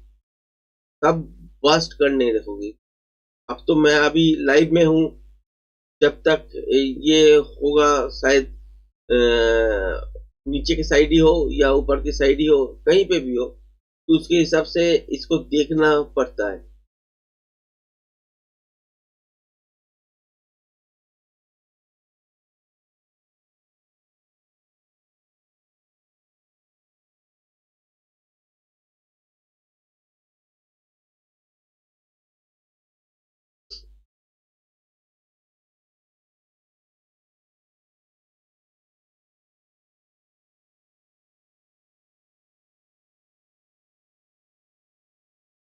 S1: तब बस्ट करने रहोगी। अब तो मैं अभी लाइव में हूं, जब तक ये होगा शायद नीचे की साइड ही हो या ऊपर की साइड ही हो, कहीं पे भी हो, तो उसके हिसाब से इसको देखना पड़ता है।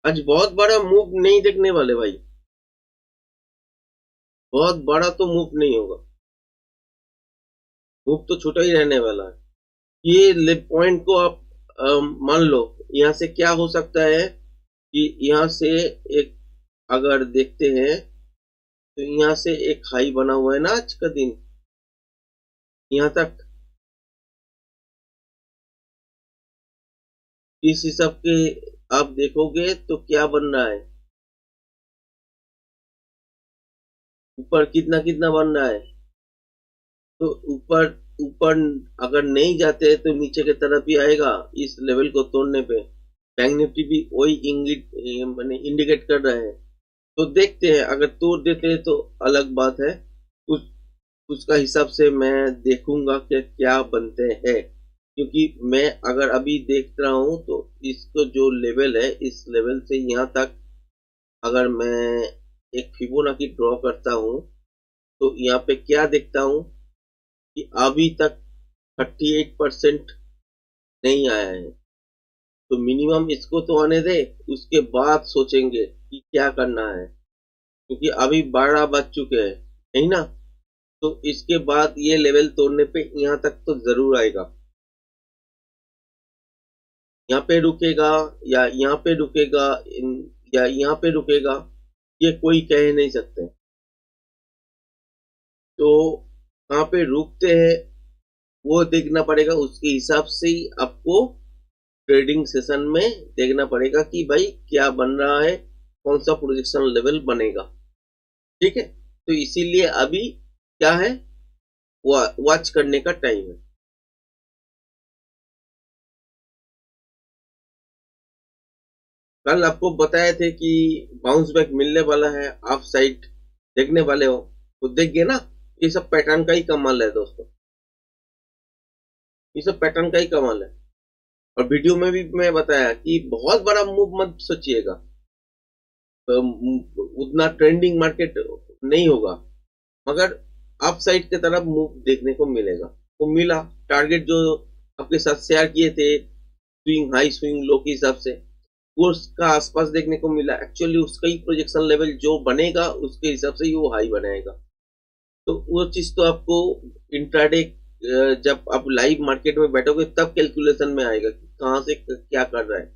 S1: आज बहुत बड़ा मूव नहीं देखने वाले भाई, बहुत बड़ा तो मूव नहीं होगा, मूव तो छोटा ही रहने वाला है। ये पॉइंट को आप मान लो, यहाँ से क्या हो सकता है कि यहाँ से एक, अगर देखते हैं तो यहाँ से एक हाई बना हुआ है ना आज का दिन, यहाँ तक इस हिसाब के आप देखोगे तो क्या बन रहा है, ऊपर कितना कितना बन रहा है। तो ऊपर ऊपर अगर नहीं जाते तो नीचे की तरफ ही आएगा, इस लेवल को तोड़ने पे बैंक निफ्टी भी वही इंगित मैंने इंडिकेट कर रहा है। तो देखते हैं, अगर तोड़ देते हैं तो अलग बात है, उस उसका हिसाब से मैं देखूंगा कि क्या बनते हैं, क्योंकि मैं अगर अभी देख रहा हूं तो इसको जो लेवल है, इस लेवल से यहाँ तक अगर मैं एक फिबोनाची ड्रॉ करता हूं तो यहाँ पे क्या देखता हूं कि अभी तक 38% नहीं आया है। तो मिनिमम इसको तो आने दे, उसके बाद सोचेंगे कि क्या करना है, क्योंकि अभी 12 बज चुके हैं, नहीं ना। तो इसके बाद ये लेवल तोड़ने पे यहाँ तक तो जरूर आएगा, यहाँ पे रुकेगा या यहाँ पे रुकेगा या यहाँ पे रुकेगा, ये कोई कह नहीं सकते। तो कहाँ पे रुकते हैं वो देखना पड़ेगा, उसके हिसाब से ही आपको ट्रेडिंग सेशन में देखना पड़ेगा कि भाई क्या बन रहा है, कौन सा प्रोजेक्शन लेवल बनेगा। ठीक है, तो इसीलिए अभी क्या है, वॉच करने का टाइम है। कल आपको बताए थे कि बाउंस बैक मिलने वाला है, आप साइड देखने वाले हो तो देख गए ना। ये सब पैटर्न का ही कमाल है दोस्तों, ये सब पैटर्न का ही कमाल है। और वीडियो में भी मैं बताया कि बहुत बड़ा मूव मत सोचिएगा, तो उतना ट्रेंडिंग मार्केट नहीं होगा, मगर अप साइड की तरफ मूव देखने को मिलेगा। वो मिला, टारगेट जो आपके साथ शेयर किए थे स्विंग हाई स्विंग लो के हिसाब से, वो उसका आसपास देखने को मिला। एक्चुअली उसका ही प्रोजेक्शन लेवल जो बनेगा उसके हिसाब से ही वो हाई बनाएगा। तो वो चीज तो आपको इंट्राडे जब आप लाइव मार्केट में बैठोगे तब कैलकुलेशन में आएगा कि कहां से क्या कर रहा है।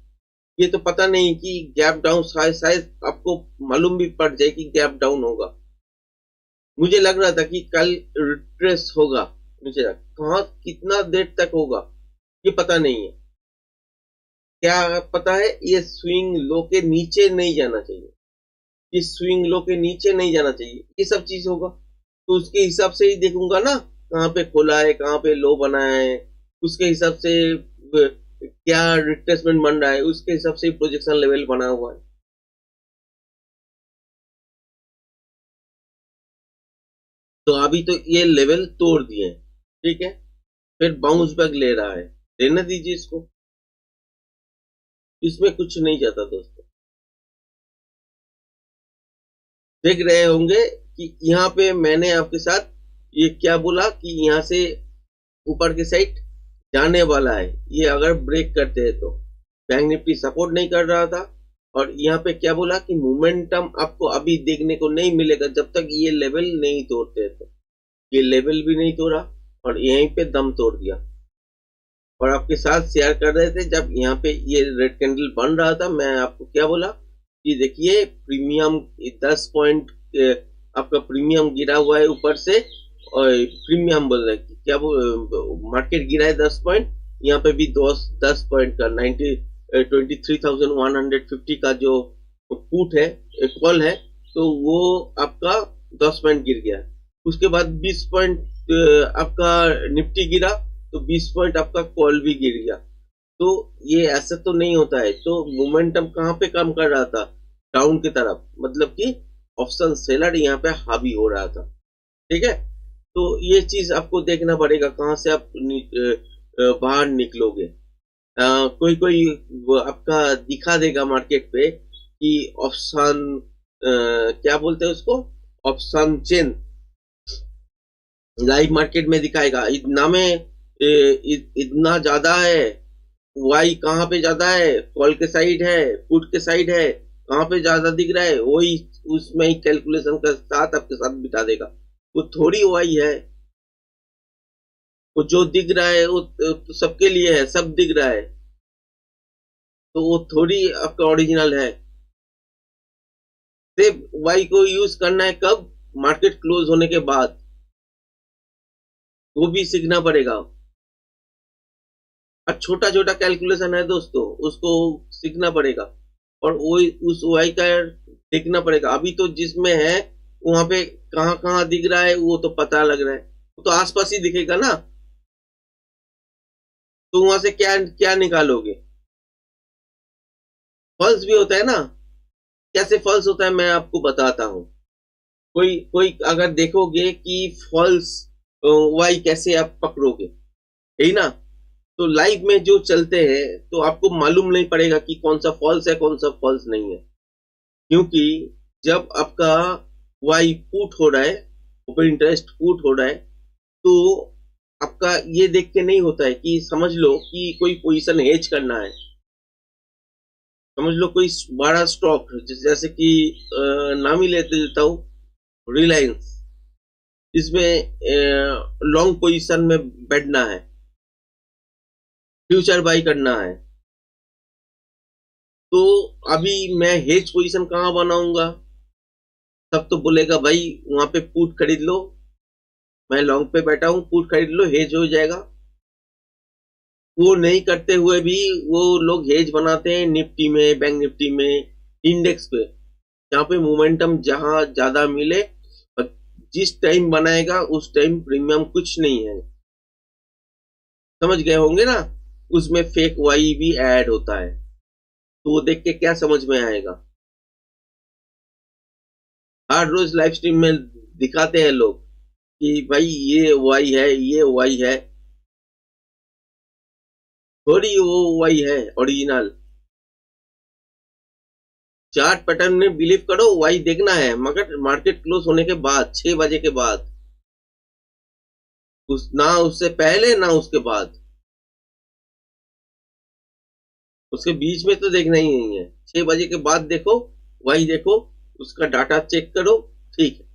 S1: ये तो पता नहीं कि गैप डाउन शायद आपको मालूम भी पड़ जाए कि गैप डाउन होगा। मुझे लग रहा था कि कल रिट्रेस होगा, मुझे कहां कितना देर तक होगा ये पता नहीं है। क्या पता है, ये स्विंग लो के नीचे नहीं जाना चाहिए, ये स्विंग लो के नीचे नहीं जाना चाहिए, ये सब चीज होगा। तो उसके हिसाब से ही देखूंगा ना कहाँ पे खोला है, कहाँ पे लो बना है, उसके हिसाब से क्या रिट्रेसमेंट बन रहा है, उसके हिसाब से प्रोजेक्शन लेवल बना हुआ है। तो अभी तो ये लेवल तोड़ दिए, ठीक है, फिर बाउंस बैक ले रहा है, रहने दीजिए इसको, इसमें कुछ नहीं जाता दोस्तों। देख रहे होंगे कि यहाँ पे मैंने आपके साथ ये क्या बोला कि यहाँ से ऊपर के साइड जाने वाला है, ये अगर ब्रेक करते हैं तो। बैंक निफ्टी सपोर्ट नहीं कर रहा था, और यहाँ पे क्या बोला कि मोमेंटम आपको अभी देखने को नहीं मिलेगा जब तक ये लेवल नहीं तोड़ते। तो ये लेवल भी नहीं तोड़ा और यहीं पे दम तोड़ दिया। और आपके साथ शेयर कर रहे थे जब यहाँ पे ये रेड कैंडल बन रहा था, मैं आपको क्या बोला कि देखिए प्रीमियम 10 पॉइंट आपका प्रीमियम गिरा हुआ है ऊपर से, और प्रीमियम बोल रहे हैं क्या, वो मार्केट गिरा है 10 पॉइंट, यहाँ पे भी 10 पॉइंट का 23,150 का जो पुट है, कॉल है, तो वो आपका 10 पॉइंट गिर गया। उसके बाद 20 पॉइंट आपका निफ्टी गिरा, तो 20 पॉइंट आपका कॉल भी गिर गया। तो ये ऐसा तो नहीं होता है। तो मोमेंटम कहाँ पे काम कर रहा था, डाउन की तरफ, मतलब कि ऑप्शन सेलर यहाँ पे हावी हो रहा था, ठीक है। तो ये चीज आपको देखना पड़ेगा कहां से आप बाहर निकलोगे। कोई कोई आपका दिखा देगा मार्केट पे कि ऑप्शन क्या बोलते हैं उसको, ऑप्शन चेन लाइव मार्केट में दिखाएगा, इतना में इतना ज्यादा है, वाई कहाँ पे ज्यादा है, कॉल के साइड है, पुट के साइड है, कहाँ पे ज्यादा दिख रहा है, वही उसमें ही कैलकुलेशन के साथ आपके साथ बिठा देगा। वो थोड़ी वाई है, वो जो दिख रहा है वो तो सबके लिए है, सब दिख रहा है, तो वो थोड़ी आपका ओरिजिनल है। सिर्फ वाई को यूज करना है कब, मार्केट क्लोज होने के बाद, वो भी सीखना पड़ेगा। और छोटा छोटा कैलकुलेशन है दोस्तों, उसको सीखना पड़ेगा, और वो उस वाई का देखना पड़ेगा। अभी तो जिसमें है वहां पे कहाँ कहाँ दिख रहा है वो तो पता लग रहा है, वो तो आसपास ही दिखेगा ना, तो वहां से क्या क्या निकालोगे। फॉल्स भी होता है ना, कैसे फॉल्स होता है मैं आपको बताता हूँ। कोई कोई अगर देखोगे कि फॉल्स वाई कैसे आप पकड़ोगे, यही ना। तो लाइव में जो चलते हैं तो आपको मालूम नहीं पड़ेगा कि कौन सा फॉल्स है कौन सा फॉल्स नहीं है, क्योंकि जब आपका वाई पुट हो रहा है, ओपन इंटरेस्ट पुट हो रहा है, तो आपका ये देख के नहीं होता है कि समझ लो कि कोई पोजीशन हेज करना है, समझ लो कोई बड़ा स्टॉक जैसे कि नाम ही लेते देता हूं रिलायंस, इसमें लॉन्ग पोजीशन में बैठना है, फ्यूचर बाई करना है। तो अभी मैं हेज पोजीशन कहां बनाऊंगा, तब तो बोलेगा भाई वहां पे पुट खरीद लो, मैं लॉन्ग पे बैठा हूं, पुट खरीद लो, हेज हो जाएगा। वो नहीं करते हुए भी वो लोग हेज बनाते हैं निफ्टी में, बैंक निफ्टी में, इंडेक्स पे, जहां पे मोमेंटम जहां ज्यादा मिले, और जिस टाइम बनाएगा उस टाइम प्रीमियम कुछ नहीं है, समझ गए होंगे ना। उसमें फेक वाई भी ऐड होता है, तो वो देख के क्या समझ में आएगा। हर रोज लाइव स्ट्रीम में दिखाते हैं लोग कि भाई ये वाई है, ये वाई है, थोड़ी वो वाई है ओरिजिनल। चार्ट पैटर्न में बिलीव करो, वाई देखना है मगर मार्केट क्लोज होने के बाद, 6 बजे के बाद। ना उससे पहले ना उसके बाद, उसके बीच में तो देखना ही नहीं है। 6 बजे के बाद देखो, वही देखो, उसका डाटा चेक करो, ठीक है।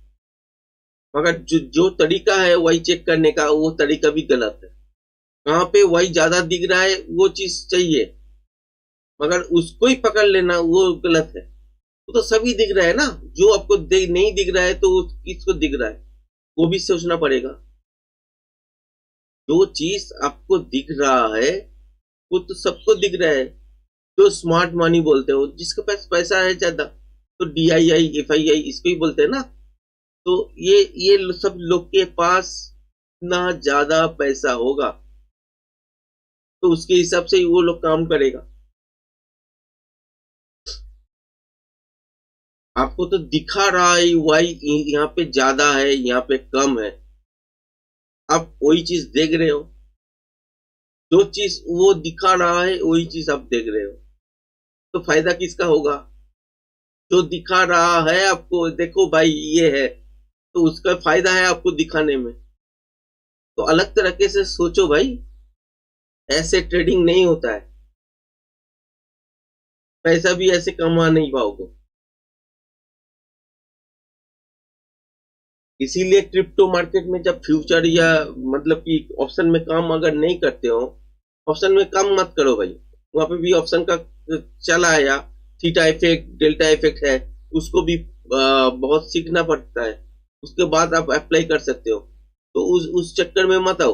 S1: मगर जो तरीका है वही चेक करने का, वो तरीका भी गलत है। कहाँ पे वही ज्यादा दिख रहा है वो चीज चाहिए, मगर उसको ही पकड़ लेना वो गलत है। वो तो सभी दिख रहा है ना, जो आपको नहीं दिख रहा है तो किसको दिख रहा है, वो भी सोचना पड़ेगा। जो चीज आपको दिख रहा है वो तो सबको दिख रहा है। जो स्मार्ट मनी बोलते हो, जिसके पास पैसा है ज्यादा, तो DII FII इसको ही बोलते हैं ना। तो ये सब लोग के पास ना ज्यादा पैसा होगा, तो उसके हिसाब से ही वो लोग काम करेगा। आपको तो दिखा रहा है वाई यहाँ पे ज्यादा है, यहाँ पे कम है, आप वही चीज देख रहे हो। जो चीज वो दिखा रहा है वही चीज आप देख रहे हो, तो फायदा किसका होगा? जो दिखा रहा है आपको, देखो भाई ये है, तो उसका फायदा है आपको दिखाने में। तो अलग तरीके से सोचो भाई, ऐसे ट्रेडिंग नहीं होता है, पैसा भी ऐसे कमा नहीं पाओगे। इसीलिए क्रिप्टो मार्केट में जब फ्यूचर या मतलब कि ऑप्शन में काम अगर नहीं करते हो, ऑप्शन में काम मत करो भाई। वहां पे भी ऑप्शन का चला आया, थीटा इफेक्ट, डेल्टा इफेक्ट है, उसको भी बहुत सीखना पड़ता है, उसके बाद आप अप्लाई कर सकते हो। तो उस चक्कर में मत आओ।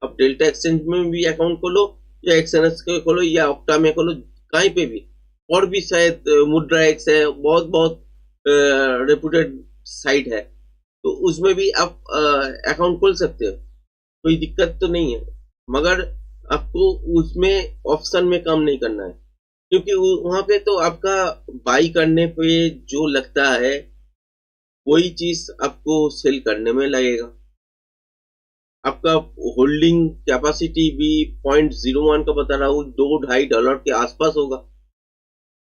S1: आप डेल्टा एक्सचेंज में भी अकाउंट खोलो, या एक्सएनएक्स के खोलो, या ऑक्टा में खोलो, कहीं पे भी। और भी शायद मुद्रा एक्स है, बहुत बहुत रेपुटेड साइट है, तो उसमें भी आप अकाउंट खोल सकते हो, कोई दिक्कत तो नहीं है। मगर आपको उसमें ऑप्शन में काम नहीं करना है, क्योंकि वहां पे तो आपका बाई करने पे जो लगता है वही चीज आपको सेल करने में लगेगा। आपका होल्डिंग कैपेसिटी भी 0.01 का बता रहा हूँ, $2-2.5 के आसपास होगा।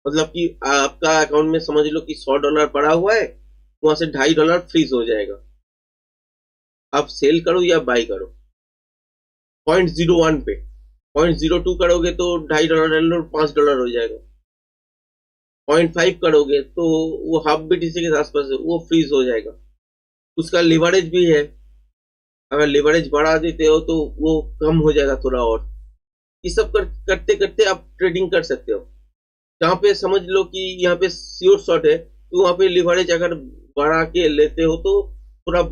S1: मतलब कि आपका अकाउंट में समझ लो कि $100 पड़ा हुआ है, वहां से $2.5 फ्रीज हो जाएगा। आप सेल करो या बाई करो 0.01 पे, 0.02 करोगे तो $2.5 $5 हो जाएगा। 0.5 करोगे तो वो हाफ BTC के आसपास है, वो फ्रीज हो जाएगा। उसका लिवरेज भी है, अगर लिवरेज बढ़ा देते हो तो वो कम हो जाएगा थोड़ा और। ये सब करते करते आप ट्रेडिंग कर सकते हो। जहाँ पे समझ लो कि यहाँ पे श्योर शॉट है, तो वहां पे लिवरेज अगर बढ़ा के लेते हो तो थोड़ा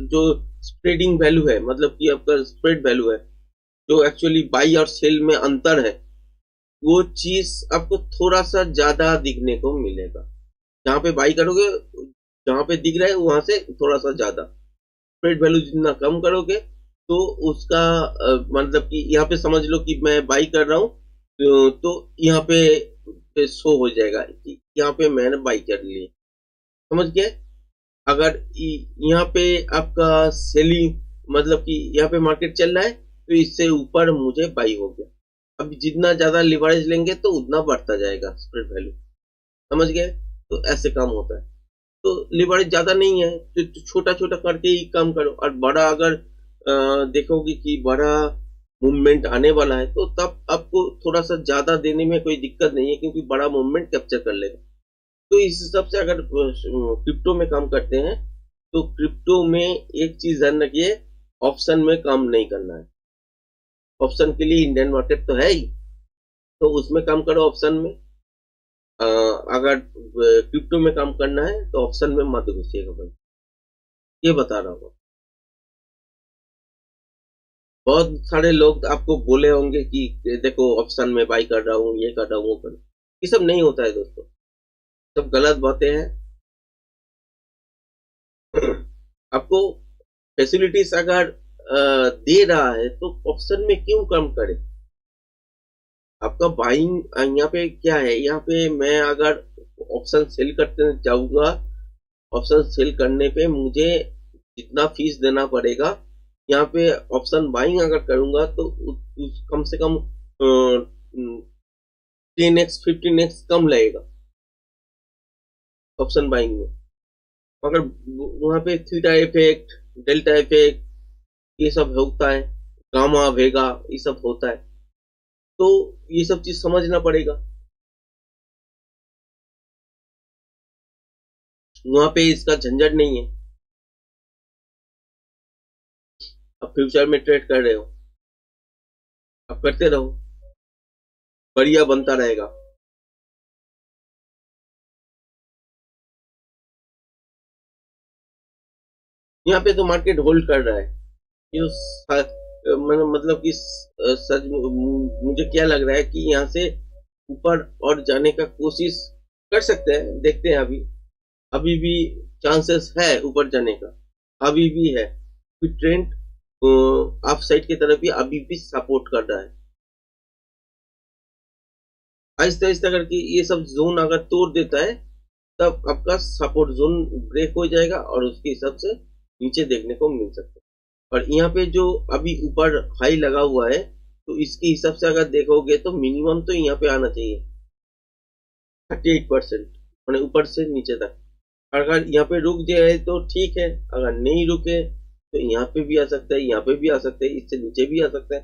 S1: जो स्प्रेडिंग वैल्यू है, मतलब कि आपका स्प्रेड वैल्यू है, जो एक्चुअली बाई और सेल में अंतर है, वो चीज आपको थोड़ा सा ज्यादा दिखने को मिलेगा। जहाँ पे बाई करोगे, जहाँ पे दिख रहा है वहां से थोड़ा सा ज्यादा। स्प्रेड वैल्यू जितना कम करोगे तो उसका मतलब कि यहाँ पे समझ लो कि मैं बाई कर रहा हूँ, तो यहाँ पे शो हो जाएगा कि यहाँ पे मैंने बाई कर लिया, समझ गए। अगर यहाँ पे आपका सेलिंग, मतलब कि यहाँ पे मार्केट चल रहा है तो इससे ऊपर मुझे बाई हो गया। अब जितना ज्यादा लिवरेज लेंगे तो उतना बढ़ता जाएगा स्प्रेड वैल्यू, समझ गए। तो ऐसे काम होता है। तो लिवरेज ज्यादा नहीं है तो छोटा छोटा करके ही काम करो। और बड़ा अगर देखोगे कि बड़ा मूवमेंट आने वाला है तो तब आपको थोड़ा सा ज्यादा देने में कोई दिक्कत नहीं है, क्योंकि बड़ा मूवमेंट कैप्चर कर लेगा। तो इस हिसाब से अगर क्रिप्टो में काम करते हैं तो क्रिप्टो में एक चीज ध्यान रखिए, ऑप्शन में काम नहीं करना है। ऑप्शन के लिए इंडियन मार्केट तो है ही, तो उसमें काम करो ऑप्शन में। अगर क्रिप्टो में काम करना है तो ऑप्शन में मत घुसिएगा भाई, ये बता रहा हूँ। बहुत सारे लोग आपको बोले होंगे कि देखो ऑप्शन में बाई कर रहा हूँ, ये कर रहा हूँ, वो कर रहा हूँ। ये सब नहीं होता है दोस्तों, सब गलत बातें हैं। आपको फैसिलिटीज अगर दे रहा है तो ऑप्शन में क्यों कम करे? आपका बाइंग यहाँ पे क्या है, यहाँ पे मैं अगर ऑप्शन सेल करते जाऊंगा, ऑप्शन सेल करने पे मुझे जितना फीस देना पड़ेगा, यहाँ पे ऑप्शन बाइंग अगर करूंगा तो कम से कम 10x 15x कम लगेगा ऑप्शन बाइंग में। मगर वहां पे थीटा इफेक्ट, डेल्टा इफेक्ट, ये सब होता है, गामा वेगा ये सब होता है, तो ये सब चीज समझना पड़ेगा। वहां पे इसका झंझट नहीं है। अब फ्यूचर में ट्रेड कर रहे हो, अब करते रहो, बढ़िया बनता रहेगा। यहाँ पे तो मार्केट होल्ड कर रहा है। ये मतलब कि सच मुझे क्या लग रहा है कि यहाँ से ऊपर और जाने का कोशिश कर सकते हैं, देखते हैं। अभी अभी भी चांसेस है ऊपर जाने का, अभी भी है। ट्रेंड अप साइड की तरफ भी अभी भी सपोर्ट कर रहा है। आहिस्ता आहिस्ता करके ये सब जोन अगर तोड़ देता है तब आपका सपोर्ट जोन ब्रेक हो जाएगा और उसके हिसाब से नीचे देखने को मिल सकता है। और यहाँ पे जो अभी ऊपर हाई लगा हुआ है, तो इसके हिसाब से अगर देखोगे तो मिनिमम तो यहाँ पे आना चाहिए 38%, मैंने ऊपर से नीचे तक। अगर यहाँ पे रुक जाए तो ठीक है, अगर नहीं रुके तो यहाँ पे भी आ सकता है, यहाँ पे भी आ सकता है, इससे नीचे भी आ सकता है।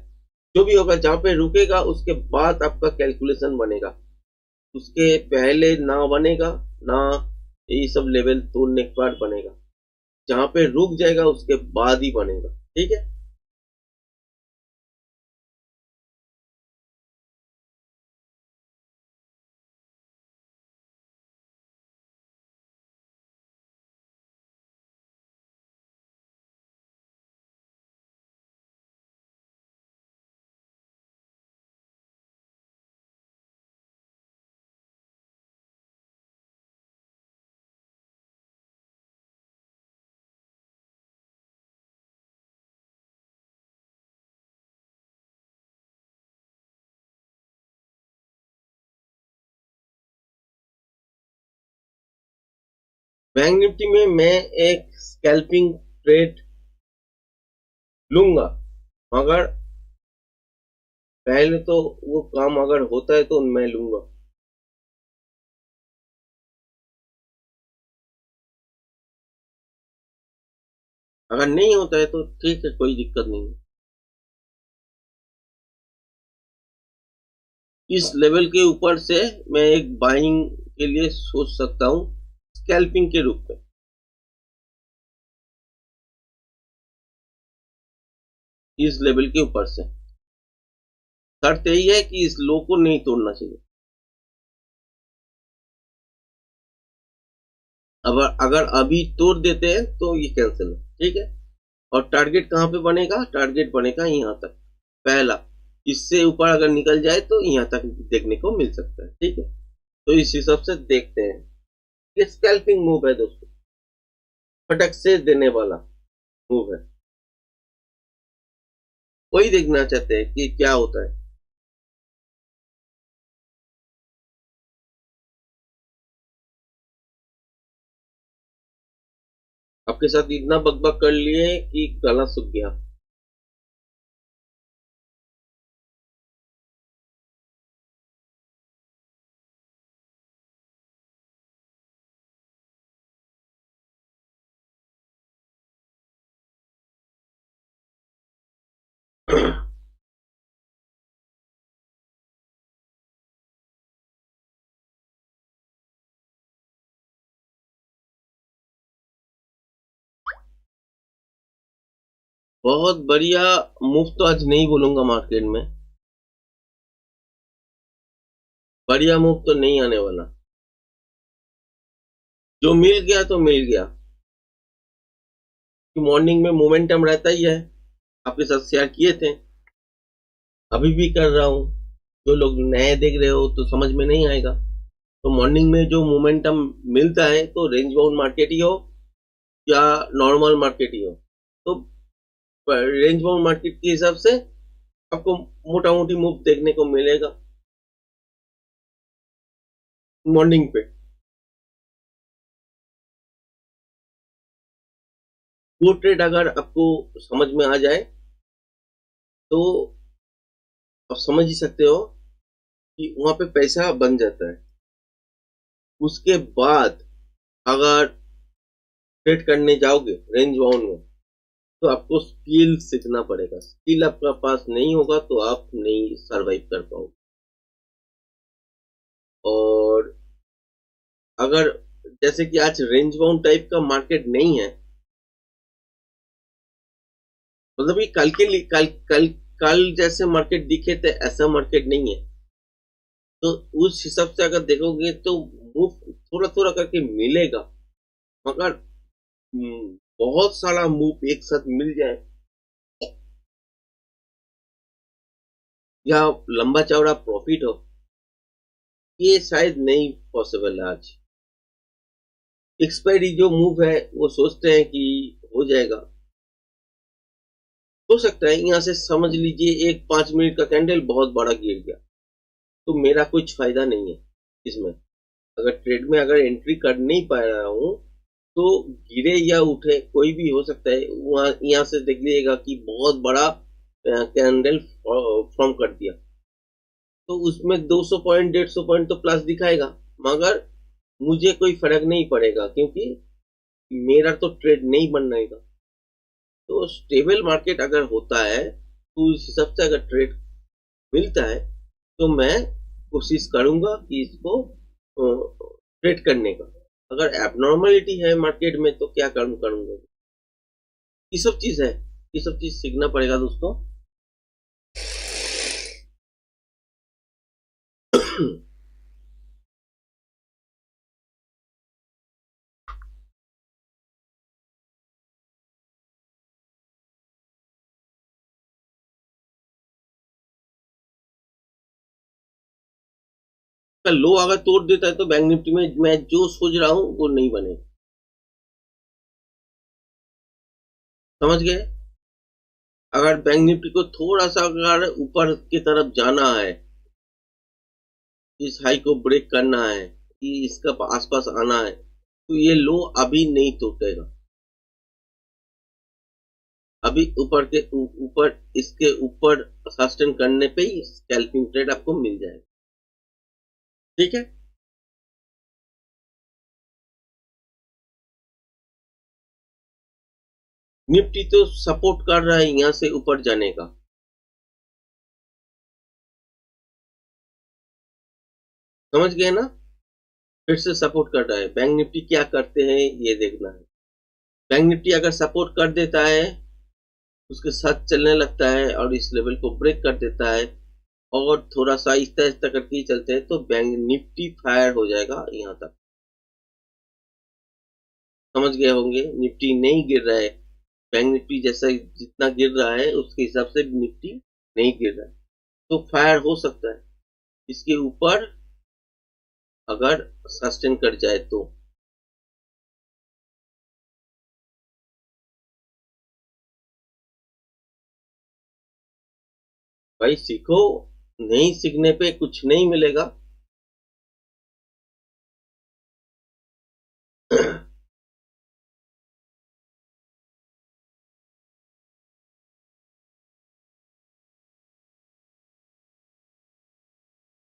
S1: जो भी होगा, जहाँ पे रुकेगा उसके बाद आपका कैलकुलेशन बनेगा, उसके पहले ना बनेगा ना। ये सब लेवल तोड़ने के बाद बनेगा, जहां पे रुक जाएगा उसके बाद ही बनेगा। ठीक है, बैंक निफ्टी में मैं एक स्कैल्पिंग ट्रेड लूंगा, मगर पहले तो वो काम अगर होता है तो मैं लूंगा। अगर नहीं होता है तो ठीक है, कोई दिक्कत नहीं है। इस लेवल के ऊपर से मैं एक बाइंग के लिए सोच सकता हूँ, स्कैल्पिंग के रूप में। इस लेवल के ऊपर से शर्त यही है कि इस लो को नहीं तोड़ना चाहिए। अब अगर अभी तोड़ देते हैं तो ये कैंसिल है। ठीक है, और टारगेट कहाँ पे बनेगा? टारगेट बनेगा यहाँ तक पहला। इससे ऊपर अगर निकल जाए तो यहाँ तक देखने को मिल सकता है। ठीक है, तो इस हिसाब से देखते हैं। ये स्कैल्पिंग मूव है दोस्तों, फटक से देने वाला मूव है। वही देखना चाहते हैं कि क्या होता है। आपके साथ इतना बकबक कर लिए कि गला सूख गया। बहुत बढ़िया मूव तो आज नहीं बोलूंगा मार्केट में, बढ़िया मूव तो नहीं आने वाला। जो मिल गया तो मिल गया, कि मॉर्निंग में मोमेंटम रहता ही है। आपके साथ शेयर किए थे, अभी भी कर रहा हूं। जो लोग नए देख रहे हो तो समझ में नहीं आएगा। तो मॉर्निंग में जो मोमेंटम मिलता है, तो रेंज बाउंड मार्केट ही हो या नॉर्मल मार्केट ही हो, तो रेंज बाउंड मार्केट के हिसाब से आपको मोटा मोटी मूव देखने को मिलेगा मॉर्निंग पे। वो ट्रेड अगर आपको समझ में आ जाए तो आप समझ ही सकते हो कि वहां पे पैसा बन जाता है। उसके बाद अगर ट्रेड करने जाओगे रेंज बाउंड में, तो आपको स्किल सीखना पड़ेगा। स्किल आपका पास नहीं होगा तो आप नहीं सरवाइव कर पाओगे। और अगर जैसे कि आज रेंज बाउंड टाइप का मार्केट नहीं है, मतलब ये कल के लिए कल जैसे मार्केट दिखे थे ऐसा मार्केट नहीं है। तो उस हिसाब से अगर देखोगे तो मूव थोड़ा थोड़ा करके मिलेगा, मगर बहुत सारा मूव एक साथ मिल जाए या लंबा चौड़ा प्रॉफिट हो, ये शायद नहीं पॉसिबल है आज। एक्सपायरी जो मूव है वो सोचते हैं कि हो जाएगा, हो सकता है यहाँ से समझ लीजिए एक 5 मिनट का कैंडल बहुत बड़ा गिर गया, तो मेरा कुछ फायदा नहीं है इसमें। अगर ट्रेड में अगर एंट्री कर नहीं पा रहा हूँ तो गिरे या उठे कोई भी हो सकता है। वहां यहाँ से देख लीजिएगा कि बहुत बड़ा कैंडल फॉर्म कर दिया, तो उसमें 200 पॉइंट 150 पॉइंट तो प्लस दिखाएगा, मगर मुझे कोई फर्क नहीं पड़ेगा क्योंकि मेरा तो ट्रेड नहीं बन रहेगा। तो स्टेबल मार्केट अगर होता है तो उस हिसाब से अगर ट्रेड मिलता है तो मैं कोशिश करूंगा कि इसको ट्रेड करने का। अगर एबनॉर्मलिटी है मार्केट में तो क्या करूंगा, ये सब चीज है, ये सब चीज सीखना पड़ेगा दोस्तों। का लो अगर तोड़ देता है तो बैंक निफ्टी में मैं जो सोच रहा हूं वो नहीं बने, समझ गए। अगर बैंक निफ्टी को थोड़ा सा अगर ऊपर की तरफ जाना है, इस हाई को ब्रेक करना है, कि इसका आसपास आना है, तो ये लो अभी नहीं टूटेगा। अभी ऊपर के ऊपर इसके ऊपर सस्टेन करने पे ही स्कैल्पिंग ट्रेड आपको मिल जाएगा, ठीक है। निफ्टी तो सपोर्ट कर रहा है यहां से ऊपर जाने का, समझ गए ना। फिर से सपोर्ट कर रहा है। बैंक निफ्टी क्या करते हैं ये देखना है। बैंक निफ्टी अगर सपोर्ट कर देता है उसके साथ चलने लगता है और इस लेवल को ब्रेक कर देता है और थोड़ा सा आहिस्ता आहिस्ता करके ही चलते हैं तो बैंक निफ्टी फायर हो जाएगा यहाँ तक, समझ गए होंगे। निफ्टी नहीं गिर रहा है, बैंक निफ्टी जैसा जितना गिर रहा है उसके हिसाब से निफ्टी नहीं गिर रहा है, तो फायर हो सकता है इसके ऊपर अगर सस्टेन कर जाए तो। भाई सीखो, नहीं सीखने पे कुछ नहीं मिलेगा।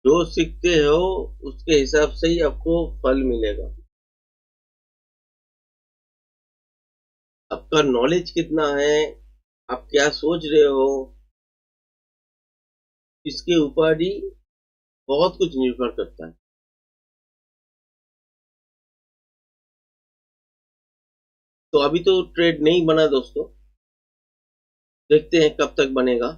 S1: जो सीखते हो उसके हिसाब से ही आपको फल मिलेगा। आपका नॉलेज कितना है, आप क्या सोच रहे हो, इसके ऊपर ही बहुत कुछ निर्भर करता है। तो अभी तो ट्रेड नहीं बना दोस्तों, देखते हैं कब तक बनेगा।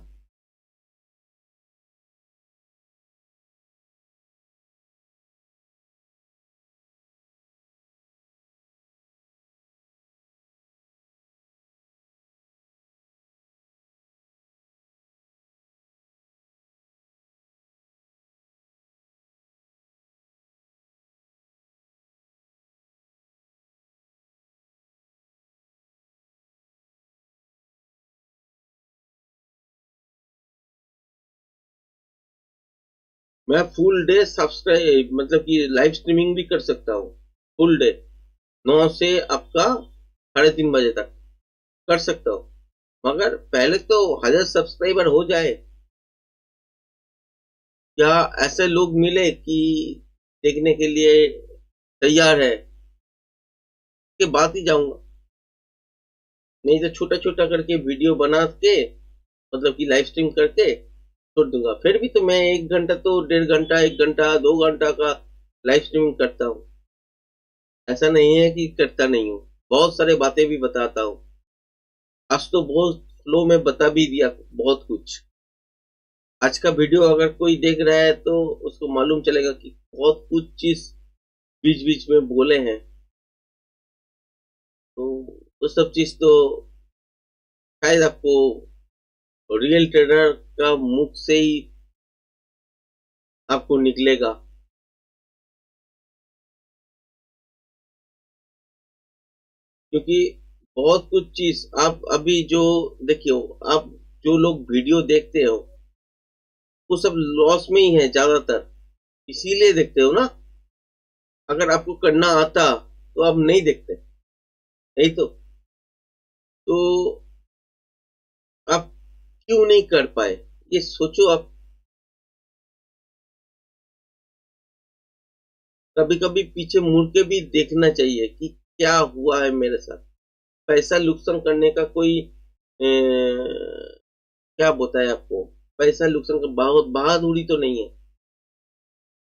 S1: मैं फुल डे सब्सक्राइब मतलब कि लाइव स्ट्रीमिंग भी कर सकता हूँ, फुल डे 9 से आपका 3:30 बजे तक कर सकता हूँ, मगर पहले तो 1000 सब्सक्राइबर हो जाए, या ऐसे लोग मिले कि देखने के लिए तैयार है, के बाद ही जाऊंगा। नहीं तो छोटा छोटा करके वीडियो बना के, मतलब कि लाइव स्ट्रीम करके छोड़ दूंगा। फिर भी तो मैं 1 घंटा तो 1.5 घंटा, 1 घंटा 2 घंटा का लाइव स्ट्रीमिंग करता हूँ। ऐसा नहीं है कि करता नहीं हूँ, बहुत सारे बातें भी बताता हूँ। आज तो बहुत फ्लो में बता भी दिया बहुत कुछ। आज का वीडियो अगर कोई देख रहा है तो उसको मालूम चलेगा कि बहुत कुछ चीज बीच बीच में बोले हैं। तो वो सब चीज तो शायद आपको रियल ट्रेडर का मुख से ही आपको निकलेगा। क्योंकि बहुत कुछ चीज आप अभी जो देखियो, आप जो लोग वीडियो देखते हो वो सब लॉस में ही है ज्यादातर, इसीलिए देखते हो ना। अगर आपको करना आता तो आप नहीं देखते, नहीं तो आप क्यों नहीं कर पाए, ये सोचो आप। कभी कभी पीछे मुड़ के भी देखना चाहिए कि क्या हुआ है मेरे साथ। पैसा नुकसान करने का कोई क्या बताए आपको, पैसा नुकसान का बहुत बहादुरी तो नहीं है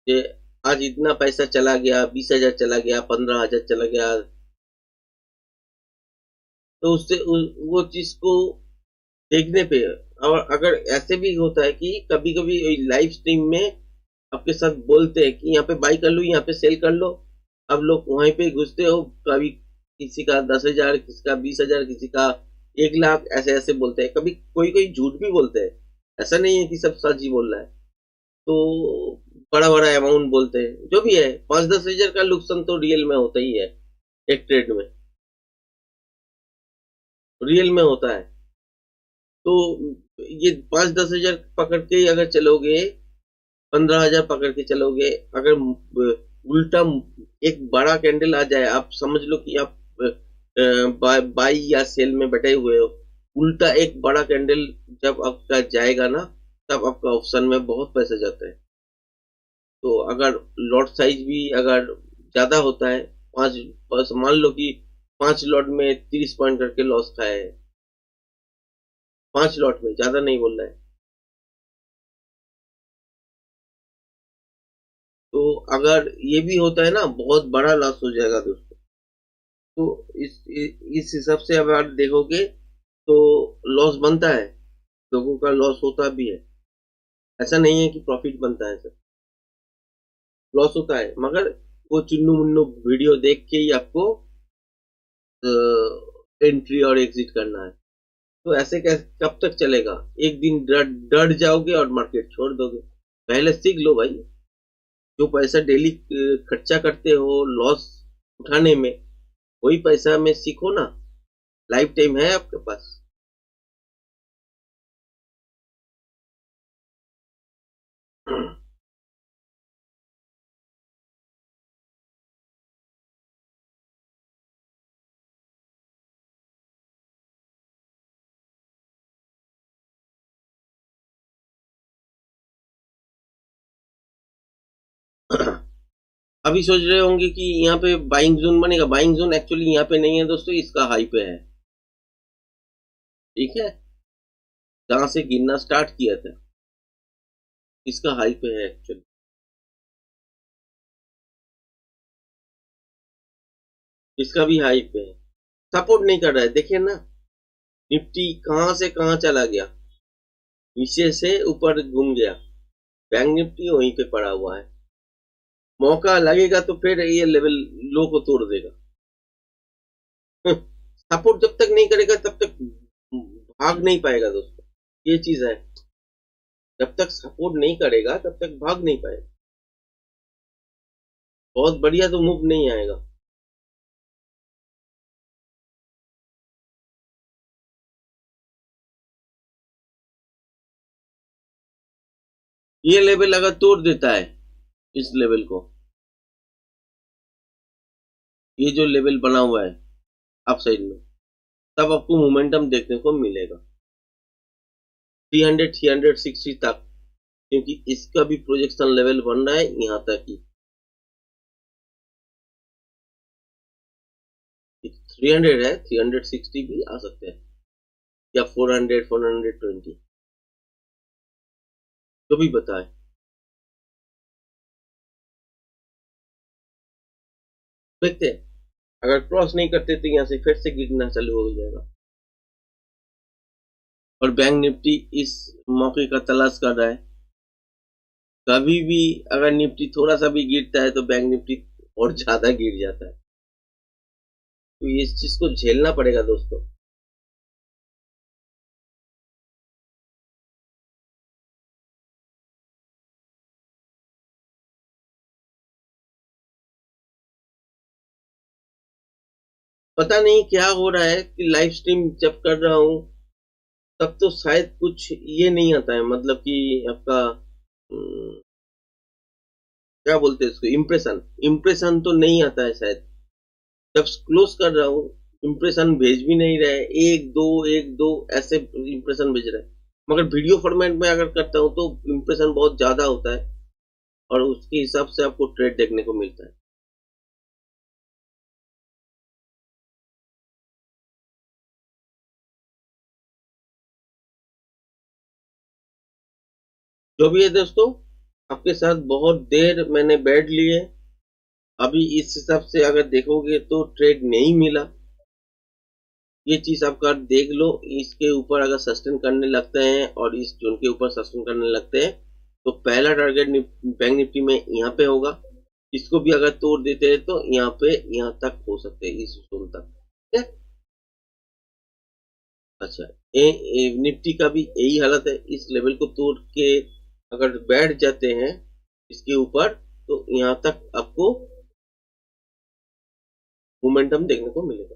S1: कि आज इतना पैसा चला गया, 20,000 चला गया, 15,000 चला गया, तो उससे वो चीज को देखने पे। और अगर ऐसे भी होता है कि कभी कभी लाइव स्ट्रीम में आपके साथ बोलते हैं कि यहाँ पे बाई कर लो, यहाँ पे सेल कर लो, अब लोग वहीं पे घुसते हो। कभी किसी का 10,000, किसी का 20,000, किसी का 1 लाख, ऐसे ऐसे बोलते हैं। कभी कोई कोई झूठ भी बोलते हैं, ऐसा नहीं है कि सब सच ही बोल रहा है। तो बड़ा बड़ा अमाउंट बोलते हैं, जो भी है 5-10 हजार का नुकसान तो रियल में होता ही है। एक ट्रेड में रियल में होता है। तो ये 5-10 हजार पकड़ के अगर चलोगे, 15,000 पकड़ के चलोगे, अगर उल्टा एक बड़ा कैंडल आ जाए, आप समझ लो कि आप बाई या सेल में बैठे हुए हो, उल्टा एक बड़ा कैंडल जब आपका जाएगा ना, तब आपका ऑप्शन में बहुत पैसा जाता है। तो अगर लॉट साइज भी अगर ज्यादा होता है, पांच बस मान लो कि 5 लॉट में 30 पॉइंट करके लॉस खाया है, 5 लॉट में, ज्यादा नहीं बोल रहा है। तो अगर ये भी होता है ना, बहुत बड़ा लॉस हो जाएगा दोस्तों। तो इस हिसाब से अगर देखोगे तो लॉस बनता है, लोगों का लॉस होता भी है। ऐसा नहीं है कि प्रॉफिट बनता है सर, लॉस होता है। मगर वो चुन्नू मुन्नू वीडियो देख के ही आपको एंट्री और एग्जिट करना है। तो ऐसे कब तक चलेगा? एक दिन डर डर जाओगे और मार्केट छोड़ दोगे। पहले सीख लो भाई, जो पैसा डेली खर्चा करते हो लॉस उठाने में, वही पैसा में सीखो ना। लाइफ टाइम है आपके पास। अभी सोच रहे होंगे कि यहाँ पे बाइंग जोन बनेगा। बाइंग जोन एक्चुअली यहाँ पे नहीं है दोस्तों, इसका हाई पे है। ठीक है, जहां से गिनना स्टार्ट किया था, इसका हाई पे है एक्चुअली। इसका भी हाई पे है, सपोर्ट नहीं कर रहा है। देखिए ना, निफ्टी कहां से कहां चला गया, नीचे से ऊपर घूम गया। बैंक निफ्टी वहीं पे पड़ा हुआ है। मौका लगेगा तो फिर ये लेवल लो को तोड़ देगा। सपोर्ट जब तक नहीं करेगा तब तक भाग नहीं पाएगा दोस्तों, ये चीज है। जब तक सपोर्ट नहीं करेगा तब तक भाग नहीं पाएगा। बहुत बढ़िया तो मूव नहीं आएगा। ये लेवल अगर तोड़ देता है इस लेवल को, ये जो लेवल बना हुआ है अप साइड में, तब आपको मोमेंटम देखने को मिलेगा 300 360 तक। क्योंकि इसका भी प्रोजेक्शन लेवल बन रहा है यहाँ तक ही 300 है, 360 भी आ सकते हैं, या 400, 420, जो भी बताए। देखते हैं, अगर क्रॉस नहीं करते तो यहाँ से फिर से गिरना चालू हो जाएगा। और बैंक निफ्टी इस मौके का तलाश कर रहा है। कभी भी अगर निफ्टी थोड़ा सा भी गिरता है तो बैंक निफ्टी और ज्यादा गिर जाता है, तो इस चीज को झेलना पड़ेगा दोस्तों। पता नहीं क्या हो रहा है कि लाइव स्ट्रीम जब कर रहा हूं तब तो शायद कुछ ये नहीं आता है, मतलब कि आपका क्या बोलते हैं इसको, इम्प्रेशन इम्प्रेशन तो नहीं आता है शायद। जब क्लोज कर रहा हूँ इम्प्रेशन भेज भी नहीं रहे, एक दो ऐसे इम्प्रेशन भेज रहे हैं। मगर वीडियो फॉर्मेट में अगर करता हूँ तो इम्प्रेशन बहुत ज्यादा होता है और उसके हिसाब से आपको ट्रेड देखने को मिलता है। जो भी है दोस्तों, आपके साथ बहुत देर मैंने बैठ लिए। अभी इस हिसाब से अगर देखोगे तो ट्रेड नहीं मिला। ये चीज आपका देख लो, इसके ऊपर अगर सस्टेन करने लगते हैं और इस जोन के ऊपर सस्टेन करने लगते हैं तो पहला टारगेट बैंक निफ्टी में यहाँ पे होगा। इसको भी अगर तोड़ देते हैं तो यहाँ पे यहाँ तक हो सकते हैं, इस जोन तक। ठीक है, अच्छा, निफ्टी का भी यही हालत है। इस लेवल को तोड़ के अगर बैठ जाते हैं इसके ऊपर तो यहाँ तक आपको मोमेंटम देखने को मिलेगा।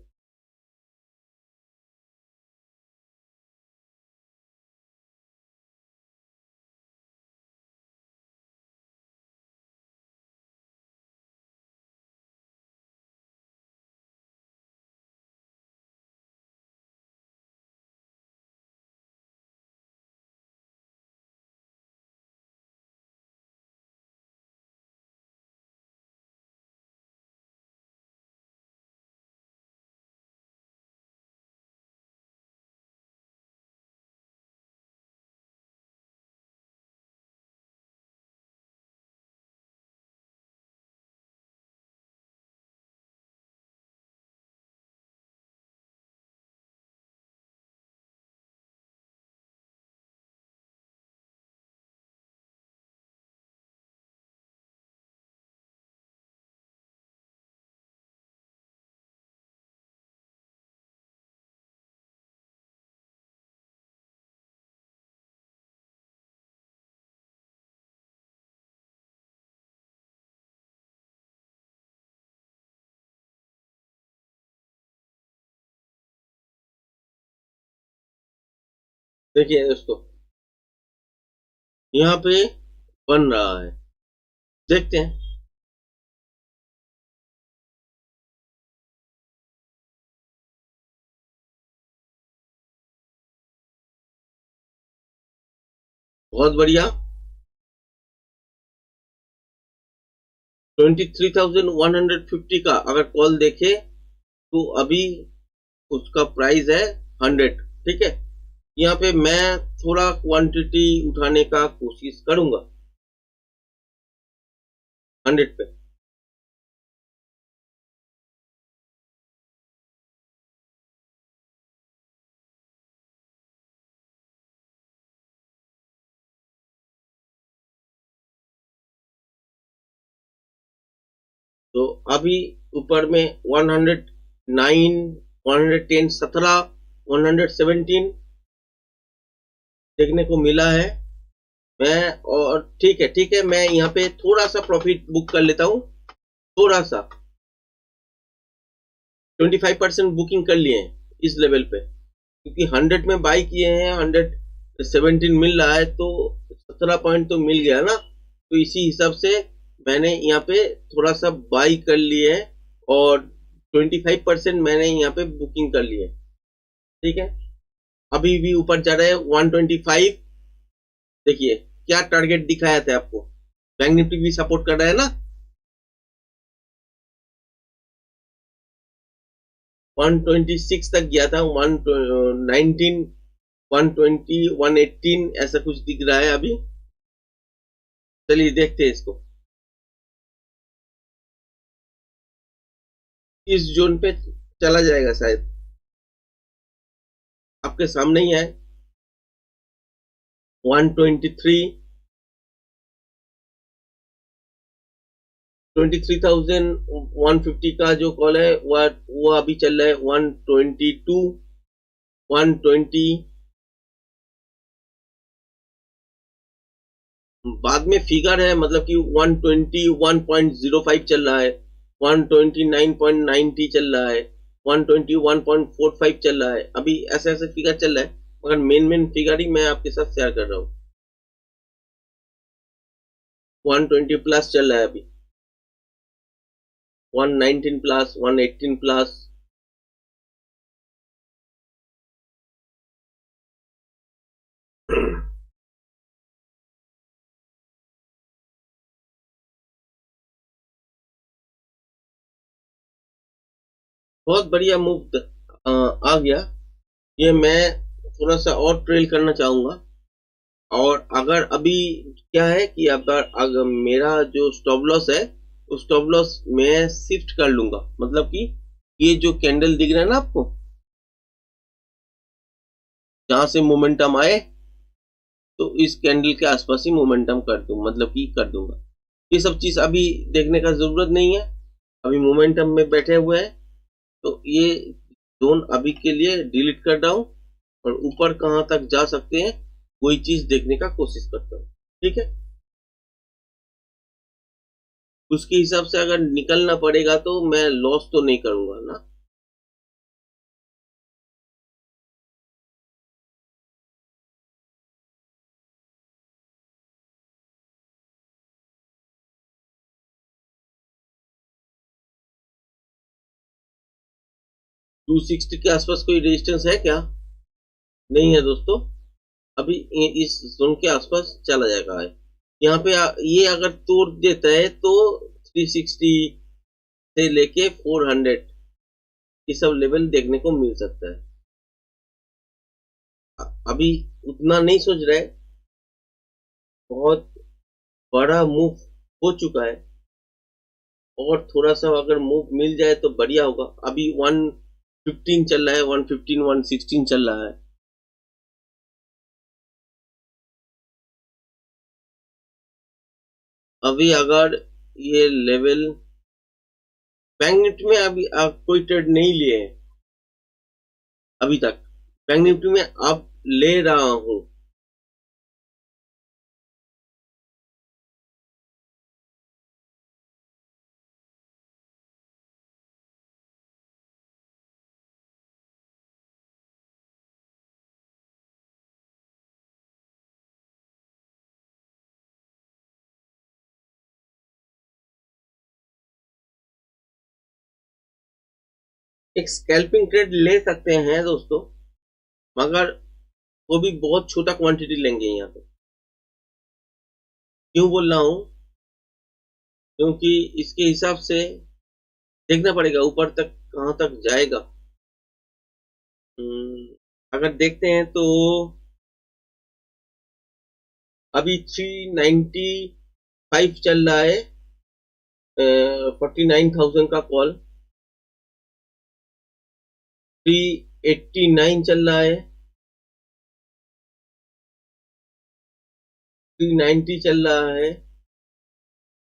S1: देखिए दोस्तों, यहाँ पे बन रहा है, देखते हैं। बहुत बढ़िया, 23,150 का अगर कॉल देखे तो अभी उसका प्राइस है 100। ठीक है, यहाँ पे मैं थोड़ा क्वांटिटी उठाने का कोशिश करूंगा 100 पे। तो अभी ऊपर में 109, 110, 17, 117 देखने को मिला है। मैं और ठीक है, मैं यहाँ पे थोड़ा सा प्रॉफिट बुक कर लेता हूँ, थोड़ा सा 25% बुकिंग कर लिए हैं इस लेवल पे, क्योंकि 100 में बाई किए हैं, 117 मिल रहा है तो 17 पॉइंट तो मिल गया ना। तो इसी हिसाब से मैंने यहाँ पे थोड़ा सा बाई कर लिए है और 25% मैंने यहाँ पे बुकिंग कर लिए। ठीक है, अभी भी ऊपर जा रहा है 125। देखिए क्या टारगेट दिखाया था आपको, बैंक निफ्टी भी सपोर्ट कर रहा है ना। 126 तक गया था, 119, 120, 118 ऐसा कुछ दिख रहा है अभी। चलिए देखते हैं इसको। इस जोन पे चला जाएगा शायद, आपके सामने ही है। 123, 23,150 का जो कॉल है वो अभी चल रहा है 122, 120। बाद में फिगर है, मतलब कि 121.05 चल रहा है, 129.90 चल रहा है, 121.45 चल रहा है। अभी ऐसे ऐसे फिगर चल रहा है, मगर मेन फिगर ही मैं आपके साथ शेयर कर रहा हूँ। 120 प्लस चल रहा है अभी, 119 प्लस, 118 प्लस। बहुत बढ़िया मूव आ गया। ये मैं थोड़ा सा और ट्रेल करना चाहूंगा। और अगर अभी क्या है कि अगर मेरा जो स्टॉप लॉस है, उस स्टॉप लॉस मैं शिफ्ट कर लूंगा। मतलब कि ये जो कैंडल दिख रहा है ना आपको, जहां से मोमेंटम आए, तो इस कैंडल के आसपास ही मोमेंटम कर दूं, मतलब कि कर दूंगा। ये सब चीज अभी देखने का जरूरत नहीं है, अभी मोमेंटम में बैठे हुए हैं। तो ये जोन अभी के लिए डिलीट कर रहा हूं, और ऊपर कहां तक जा सकते हैं वही चीज देखने का कोशिश करता हूं। ठीक है, उसके हिसाब से अगर निकलना पड़ेगा तो मैं लॉस तो नहीं करूंगा ना। टू सिक्सटी के आसपास कोई रेजिस्टेंस है क्या? नहीं है दोस्तों, अभी इस जोन के आसपास चला जाएगा है। यहाँ पे ये अगर तोड़ देता है तो 360 से लेके 400 ये सब लेवल देखने को मिल सकता है। अभी उतना नहीं सोच रहा है, बहुत बड़ा मूव हो चुका है, और थोड़ा सा अगर मूव मिल जाए तो बढ़िया होगा। अभी 115 चल रहा है, 115, 116 चल रहा है। अभी अगर ये लेवल, बैंक निफ्टी में अभी आप कोई ट्रेड नहीं लिए हैं अभी तक। बैंक निफ्टी में आप ले रहा हूं। एक स्कैल्पिंग ट्रेड ले सकते हैं दोस्तों, मगर वो भी बहुत छोटा क्वांटिटी लेंगे यहाँ पे। क्यों बोल रहा हूं? क्योंकि इसके हिसाब से देखना पड़ेगा ऊपर तक कहां तक जाएगा। अगर देखते हैं तो अभी 395 चल रहा है, 49,000 का कॉल। 389 चल रहा है, 390 चल रहा है,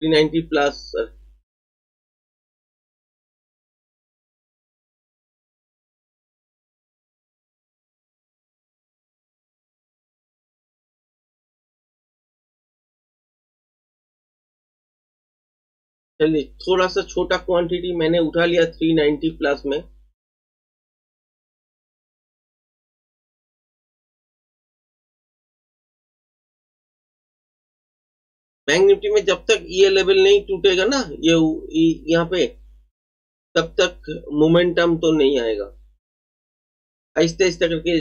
S1: 390 प्लस। चलिए, थोड़ा सा छोटा क्वांटिटी मैंने उठा लिया 390 प्लस में। बैंक निफ्टी में जब तक ये लेवल नहीं टूटेगा ना, ये यहाँ पे, तब तक मोमेंटम तो नहीं आएगा। आहिस्ते आहिस्ते करके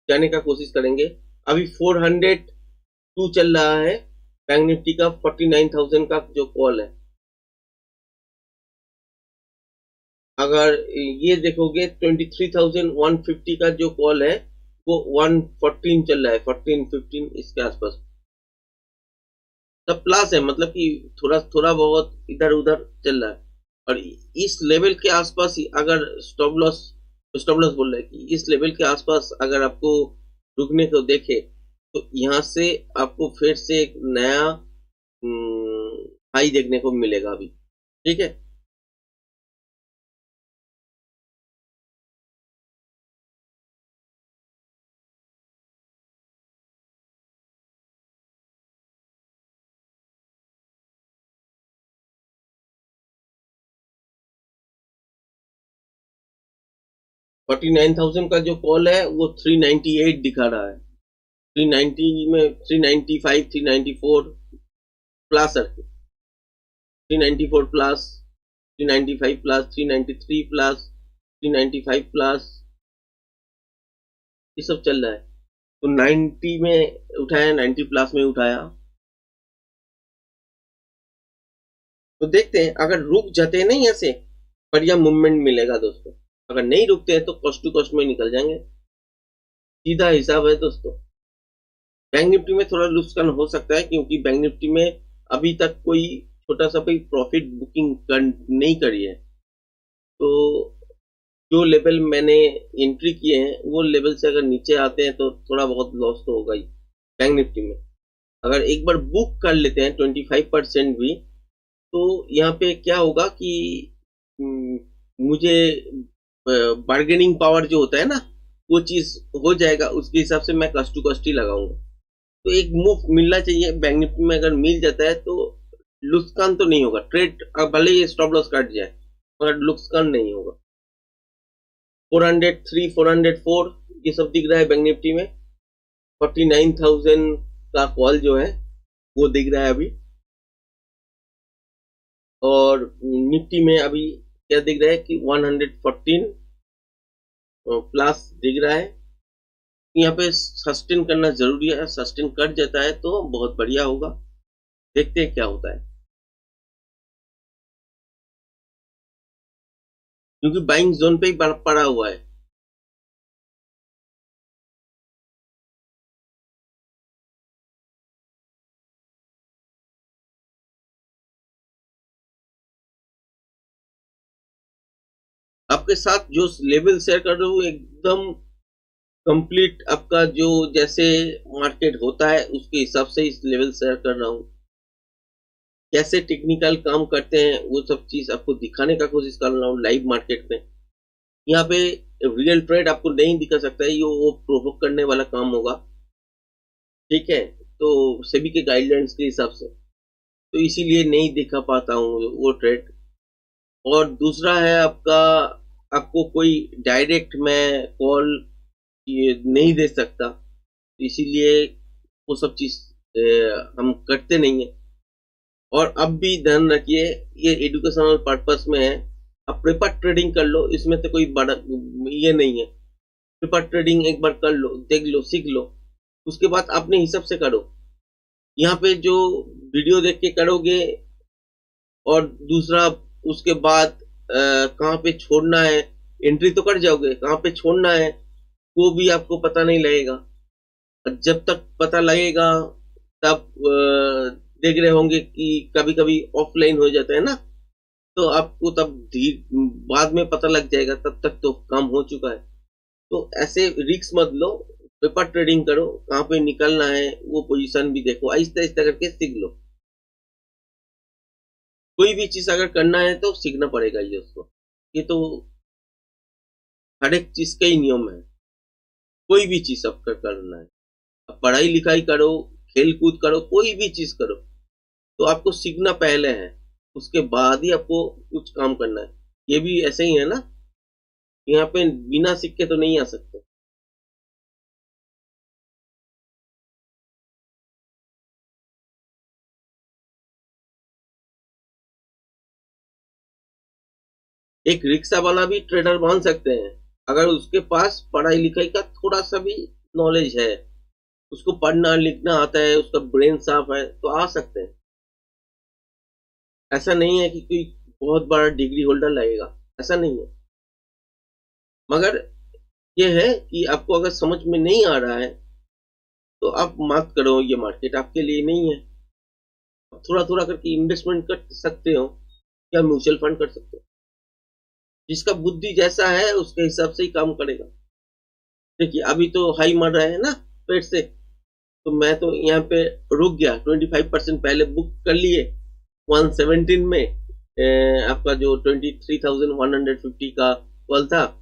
S1: जाने का कोशिश करेंगे। अभी 402 चल रहा है बैंक निफ्टी का, 49,000 का जो कॉल है। अगर ये देखोगे 23,150 का जो कॉल है वो 114 चल रहा है, 14-15 इसके आसपास। सब प्लस है, मतलब कि थोड़ा थोड़ा बहुत इधर उधर चल रहा है। और इस लेवल के आसपास ही अगर स्टॉप लॉस बोल रहे हैं कि इस लेवल के आसपास अगर आपको रुकने को देखे तो यहाँ से आपको फिर से एक नया हाई देखने को मिलेगा अभी। ठीक है, 49,000 का जो कॉल है वो 398 दिखा रहा है। 390 में 395 394 प्लस है, 394 प्लस, 395 प्लस, 393 प्लस, 395 प्लस, ये सब चल रहा है। तो 90 में उठाया, 90 प्लस में उठाया। तो देखते हैं अगर रुक जाते हैं नहीं ऐसे बढ़िया मूवमेंट मिलेगा दोस्तों। अगर नहीं रुकते हैं तो कॉस्ट टू कॉस्ट में निकल जाएंगे, सीधा हिसाब है दोस्तों। बैंक निफ्टी में थोड़ा नुकसान हो सकता है क्योंकि बैंक निफ्टी में अभी तक कोई छोटा सा भी प्रॉफिट बुकिंग नहीं करी है। तो जो लेवल मैंने एंट्री किए हैं वो लेवल से अगर नीचे आते हैं तो थोड़ा बहुत लॉस तो होगा ही बैंक निफ्टी में। अगर एक बार बुक कर लेते हैं 25% भी तो यहाँ पे क्या होगा कि मुझे बार्गेनिंग पावर जो होता है ना वो चीज हो जाएगा, उसके हिसाब से मैं कॉस्ट टू कॉस्ट ही लगाऊंगा। तो एक मूव मिलना चाहिए बैंक निफ्टी में, अगर मिल जाता है तो नुकसान तो नहीं होगा। ट्रेड भले ही स्टॉप लॉस कट जाए मगर नुकसान नहीं होगा। 403 404 ये सब दिख रहा है बैंक निफ्टी में। 49,000 का कॉल जो है वो दिख रहा है अभी। और निफ्टी में अभी क्या दिख रहा है कि 114 प्लस दिख रहा है। यहाँ पे सस्टेन करना जरूरी है, सस्टेन कर जाता है तो बहुत बढ़िया होगा। देखते हैं क्या होता है, क्योंकि बाइंग जोन पे ही पड़ा हुआ है। आपके साथ जो लेवल शेयर कर रहा हूँ एकदम कंप्लीट आपका जो जैसे मार्केट होता है उसके हिसाब से इस लेवल शेयर कर रहा हूँ। कैसे टेक्निकल काम करते हैं वो सब चीज आपको दिखाने का कोशिश कर रहा हूँ लाइव मार्केट में। यहाँ पे रियल ट्रेड आपको नहीं दिखा सकता है, ये वो प्रोवोक करने वाला काम होगा। ठीक है, तो सेबी के गाइडलाइंस के हिसाब से तो इसीलिए नहीं दिखा पाता हूँ वो ट्रेड। और दूसरा है आपका, आपको कोई डायरेक्ट मैं कॉल ये नहीं दे सकता, इसीलिए वो सब चीज हम करते नहीं है। और अब भी ध्यान रखिए ये एजुकेशनल पर्पस में है, आप पेपर ट्रेडिंग कर लो, इसमें तो कोई बड़ा ये नहीं है। पेपर ट्रेडिंग एक बार कर लो, देख लो, सीख लो, उसके बाद अपने हिसाब से करो। यहाँ पे जो वीडियो देख के करोगे और दूसरा उसके बाद कहाँ पे छोड़ना है, एंट्री तो कर जाओगे, कहाँ पे छोड़ना है वो भी आपको पता नहीं लगेगा। जब तक पता लगेगा तब देख रहे होंगे कि कभी कभी ऑफलाइन हो जाता है ना, तो आपको तब बाद में पता लग जाएगा, तब तक तो काम हो चुका है। तो ऐसे रिस्क मत लो, पेपर ट्रेडिंग करो, कहाँ पे निकलना है वो पोजीशन भी देखो, आहिस्ता आहिस्ता करके सीख लो। कोई भी चीज अगर करना है तो सीखना पड़ेगा ये उसको, ये तो हर एक चीज का ही नियम है। कोई भी चीज आपका करना है, अब पढ़ाई लिखाई करो, खेल कूद करो, कोई भी चीज करो तो आपको सीखना पहले है, उसके बाद ही आपको कुछ काम करना है। ये भी ऐसे ही है ना, यहाँ पे बिना सीख के तो नहीं आ सकते। एक रिक्शा वाला भी ट्रेडर बन सकते हैं अगर उसके पास पढ़ाई लिखाई का थोड़ा सा भी नॉलेज है, उसको पढ़ना लिखना आता है, उसका ब्रेन साफ है तो आ सकते हैं। ऐसा नहीं है कि कोई बहुत बड़ा डिग्री होल्डर लगेगा, ऐसा नहीं है। मगर ये है कि आपको अगर समझ में नहीं आ रहा है तो आप मत करो, ये मार्केट आपके लिए नहीं है। थोड़ा थोड़ा करके इन्वेस्टमेंट कर सकते हो या म्यूचुअल फंड कर सकते हो। जिसका बुद्धि जैसा है उसके हिसाब से ही काम करेगा। देखिए अभी तो हाई मार रहा है ना पेट से, तो मैं तो यहाँ पे रुक गया, 25% पहले बुक कर लिए 117 में। आपका जो 23,150 का कॉल था,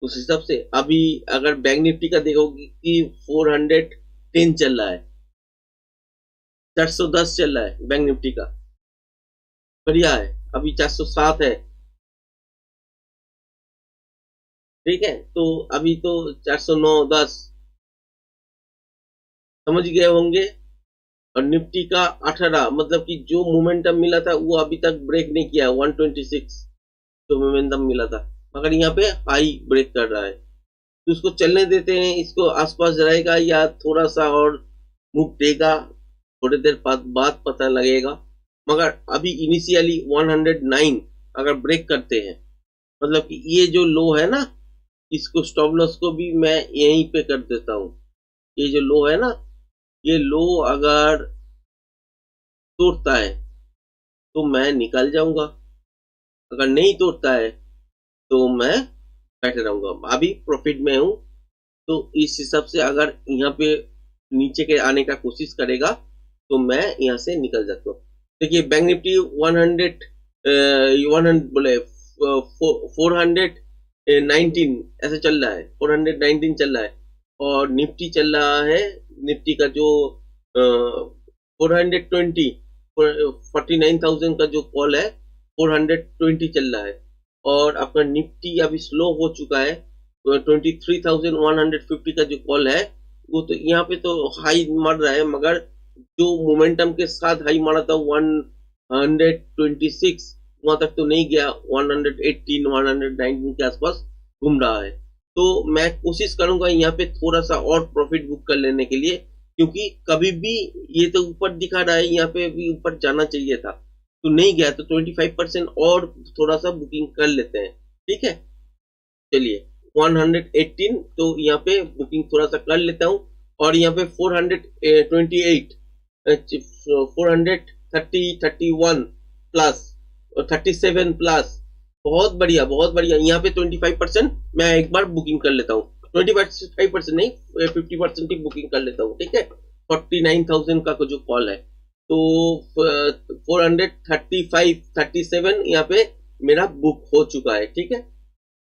S1: उस हिसाब से अभी अगर बैंक निफ्टी का देखोगे कि 410 चल रहा है, 410 चल रहा है बैंक निफ्टी का, बढ़िया है। अभी 407 है, ठीक है। तो अभी तो 409 10 समझ गए होंगे। और निफ्टी का 18, मतलब कि जो मोमेंटम मिला था वो अभी तक ब्रेक नहीं किया, 126 जो मोमेंटम मिला था, मगर यहाँ पे हाई ब्रेक कर रहा है। तो उसको चलने देते हैं, इसको आसपास रहेगा या थोड़ा सा और मूव देगा, थोड़ी देर बाद पता लगेगा। मगर अभी इनिशियली 109 अगर ब्रेक करते हैं, मतलब कि ये जो लो है ना, इसको स्टॉप लॉस को भी मैं यहीं पे कर देता हूँ। ये जो लो है ना, ये लो अगर तोड़ता है तो मैं निकल जाऊंगा, अगर नहीं तोड़ता है तो मैं बैठे रहूंगा। अभी प्रॉफिट में हूं, तो इस हिसाब से अगर यहाँ पे नीचे के आने का कोशिश करेगा तो मैं यहाँ से निकल जाता हूँ। देखिए बैंक निफ्टी 100 बोले 419 ऐसे चल रहा है, 419 चल रहा है। और निफ्टी चल रहा है, निफ्टी का जो 420 49,000 का जो कॉल है 420 चल रहा है। और आपका निफ्टी अभी स्लो हो चुका है, 23,150 का जो कॉल है वो तो यहाँ पे तो हाई मार रहा है, मगर जो मोमेंटम के साथ हाई मारा था 126 वहां तक तो नहीं गया, 118 119 के आसपास घूम रहा है। तो मैं कोशिश करूंगा यहाँ पे थोड़ा सा और प्रॉफिट बुक कर लेने के लिए, क्योंकि कभी भी ये तो ऊपर दिखा रहा है, यहाँ पे भी ऊपर जाना चाहिए था तो नहीं गया, तो 25% और थोड़ा सा बुकिंग कर लेते हैं, ठीक है। चलिए 118 तो यहाँ पे बुकिंग थोड़ा सा कर लेता हूँ। और यहाँ पे 428 430 31 प्लस और 37 प्लस, बहुत बढ़िया बहुत बढ़िया। यहाँ पे 25% मैं एक बार बुकिंग कर लेता हूँ, 25% नहीं 50% की बुकिंग कर लेता हूँ, ठीक है। 49,000 का जो कॉल है, तो 435 37 यहाँ पे मेरा बुक हो चुका है, ठीक है।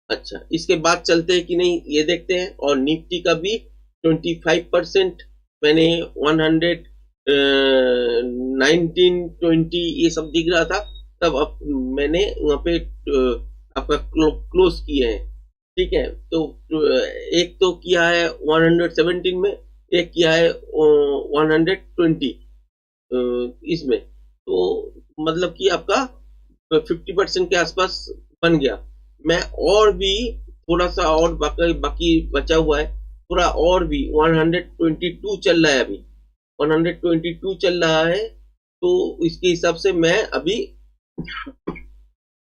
S1: अच्छा, इसके बाद चलते हैं कि नहीं ये देखते हैं। और निफ्टी का भी 25% मैंने 1920 ये सब दिख रहा था, तब अब मैंने वहां पे आपका क्लोज किए हैं, ठीक है। तो एक तो किया है 117 में, एक किया है 120 इसमें, तो मतलब कि आपका 50% के आसपास बन गया। मैं और भी थोड़ा सा और बाकी बचा हुआ है, थोड़ा और भी 122 चल रहा है अभी, 122 चल रहा है। तो इसके हिसाब से मैं अभी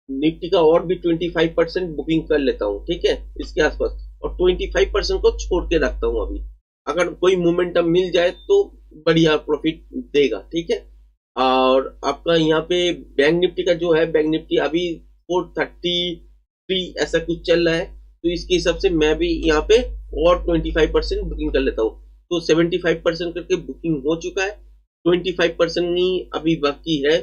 S1: निफ्टी का और भी 25% बुकिंग कर लेता हूँ, ठीक है, इसके आसपास। और 25% को छोड़ के रखता हूँ अभी, अगर कोई मोमेंटम मिल जाए तो बढ़िया प्रॉफिट देगा, ठीक है। और आपका यहाँ पे बैंक निफ्टी का जो है, बैंक निफ्टी अभी 433 ऐसा कुछ चल रहा है, तो इसके हिसाब से मैं भी यहाँ पे और 25% बुकिंग कर लेता हूँ। तो 75% करके बुकिंग हो चुका है, 25% ही अभी बाकी है।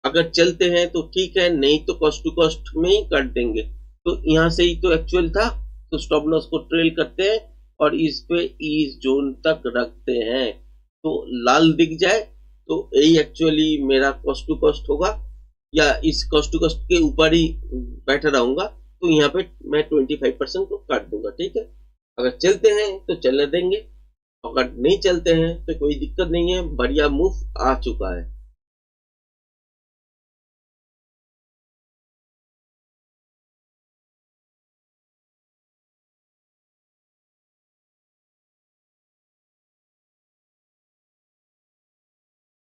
S1: अगर चलते हैं तो ठीक है, नहीं तो कॉस्ट टू कॉस्ट में ही कर देंगे। तो यहाँ से ही तो एक्चुअल था, तो स्टॉप लॉस को ट्रेल करते हैं और इस पे इस जोन तक रखते हैं, तो लाल दिख जाए तो यही एक्चुअली मेरा कॉस्ट टू कॉस्ट होगा, या इस कॉस्ट टू कॉस्ट के ऊपर ही बैठा रहूंगा। तो यहाँ पे मैं 25% को काट दूंगा, ठीक है। अगर चलते हैं तो चलने देंगे, अगर नहीं चलते हैं तो कोई दिक्कत नहीं है, बढ़िया मूव आ चुका है।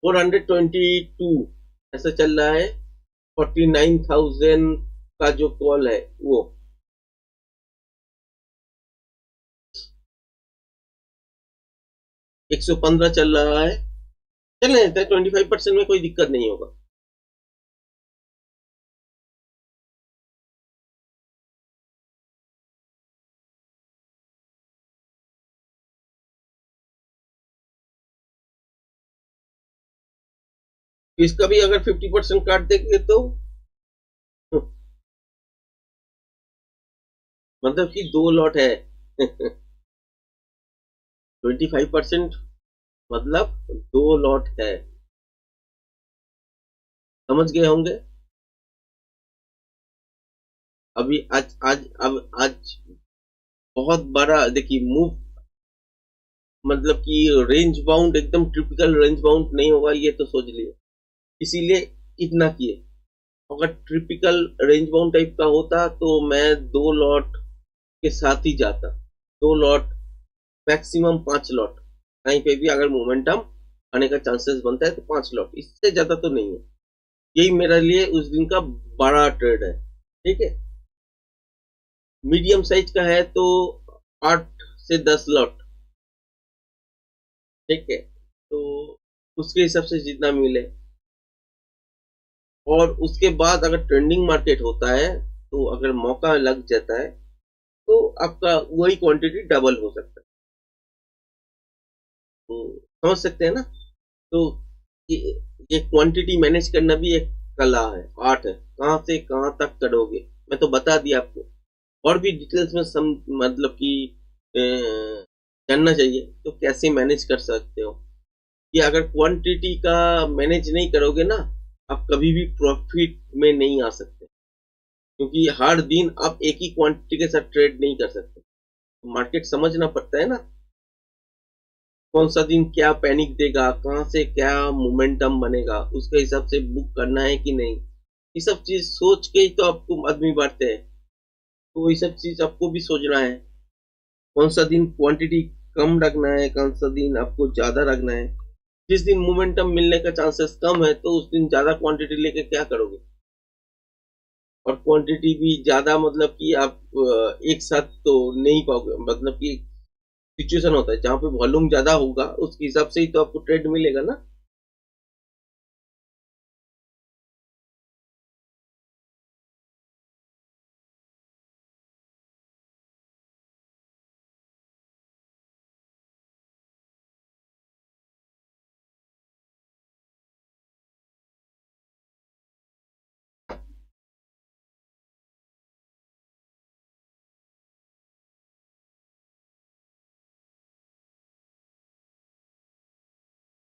S1: $422 ऐसा चल रहा है, 49,000 का जो कॉल है वो 115 चल रहा है, चलने देते हैं, 25% में कोई दिक्कत नहीं होगा। इसका भी अगर 50% काट देंगे तो मतलब कि 2 लॉट है 25% मतलब 2 लॉट है, समझ गए होंगे। अभी आज आज अब आज बहुत बड़ा देखिए मूव, मतलब कि रेंज बाउंड एकदम टिपिकल रेंज बाउंड नहीं होगा ये तो सोच लिए, इसीलिए इतना किए। अगर ट्रिपिकल रेंज बाउंड टाइप का होता तो मैं 2 लॉट के साथ ही जाता, 2 लॉट मैक्सिमम 5 लॉट, कहीं पे भी अगर मोमेंटम आने का चांसेस बनता है तो 5 लॉट, इससे ज्यादा तो नहीं है। यही मेरे लिए उस दिन का बड़ा ट्रेड है, ठीक है। मीडियम साइज का है तो 8 से 10 लॉट, ठीक है, तो उसके हिसाब से जितना मिले। और उसके बाद अगर ट्रेंडिंग मार्केट होता है तो अगर मौका लग जाता है तो आपका वही क्वांटिटी डबल हो सकता है, तो समझ सकते हैं ना। तो ये क्वांटिटी मैनेज करना भी एक कला है, आर्ट है, कहाँ से कहाँ तक करोगे मैं तो बता दिया आपको। और भी डिटेल्स में मतलब कि जानना चाहिए तो कैसे मैनेज कर सकते हो, कि अगर क्वांटिटी का मैनेज नहीं करोगे ना, आप कभी भी प्रॉफिट में नहीं आ सकते, क्योंकि हर दिन आप एक ही क्वांटिटी के साथ ट्रेड नहीं कर सकते। मार्केट समझना पड़ता है ना, कौन सा दिन क्या पैनिक देगा, कहां से क्या मोमेंटम बनेगा, उसके हिसाब से बुक करना है कि नहीं, ये सब चीज सोच के ही तो आपको आदमी बढ़ते हैं। तो ये सब चीज आपको भी सोचना है, कौन सा दिन क्वांटिटी कम रखना है, कौन सा दिन आपको ज्यादा रखना है। जिस दिन मोमेंटम मिलने का चांसेस कम है तो उस दिन ज्यादा क्वांटिटी लेके क्या करोगे, और क्वांटिटी भी ज्यादा मतलब कि आप एक साथ तो नहीं पाओगे, मतलब कि सिचुएशन होता है जहां पे वॉल्यूम ज्यादा होगा उसके हिसाब से ही तो आपको ट्रेड मिलेगा ना।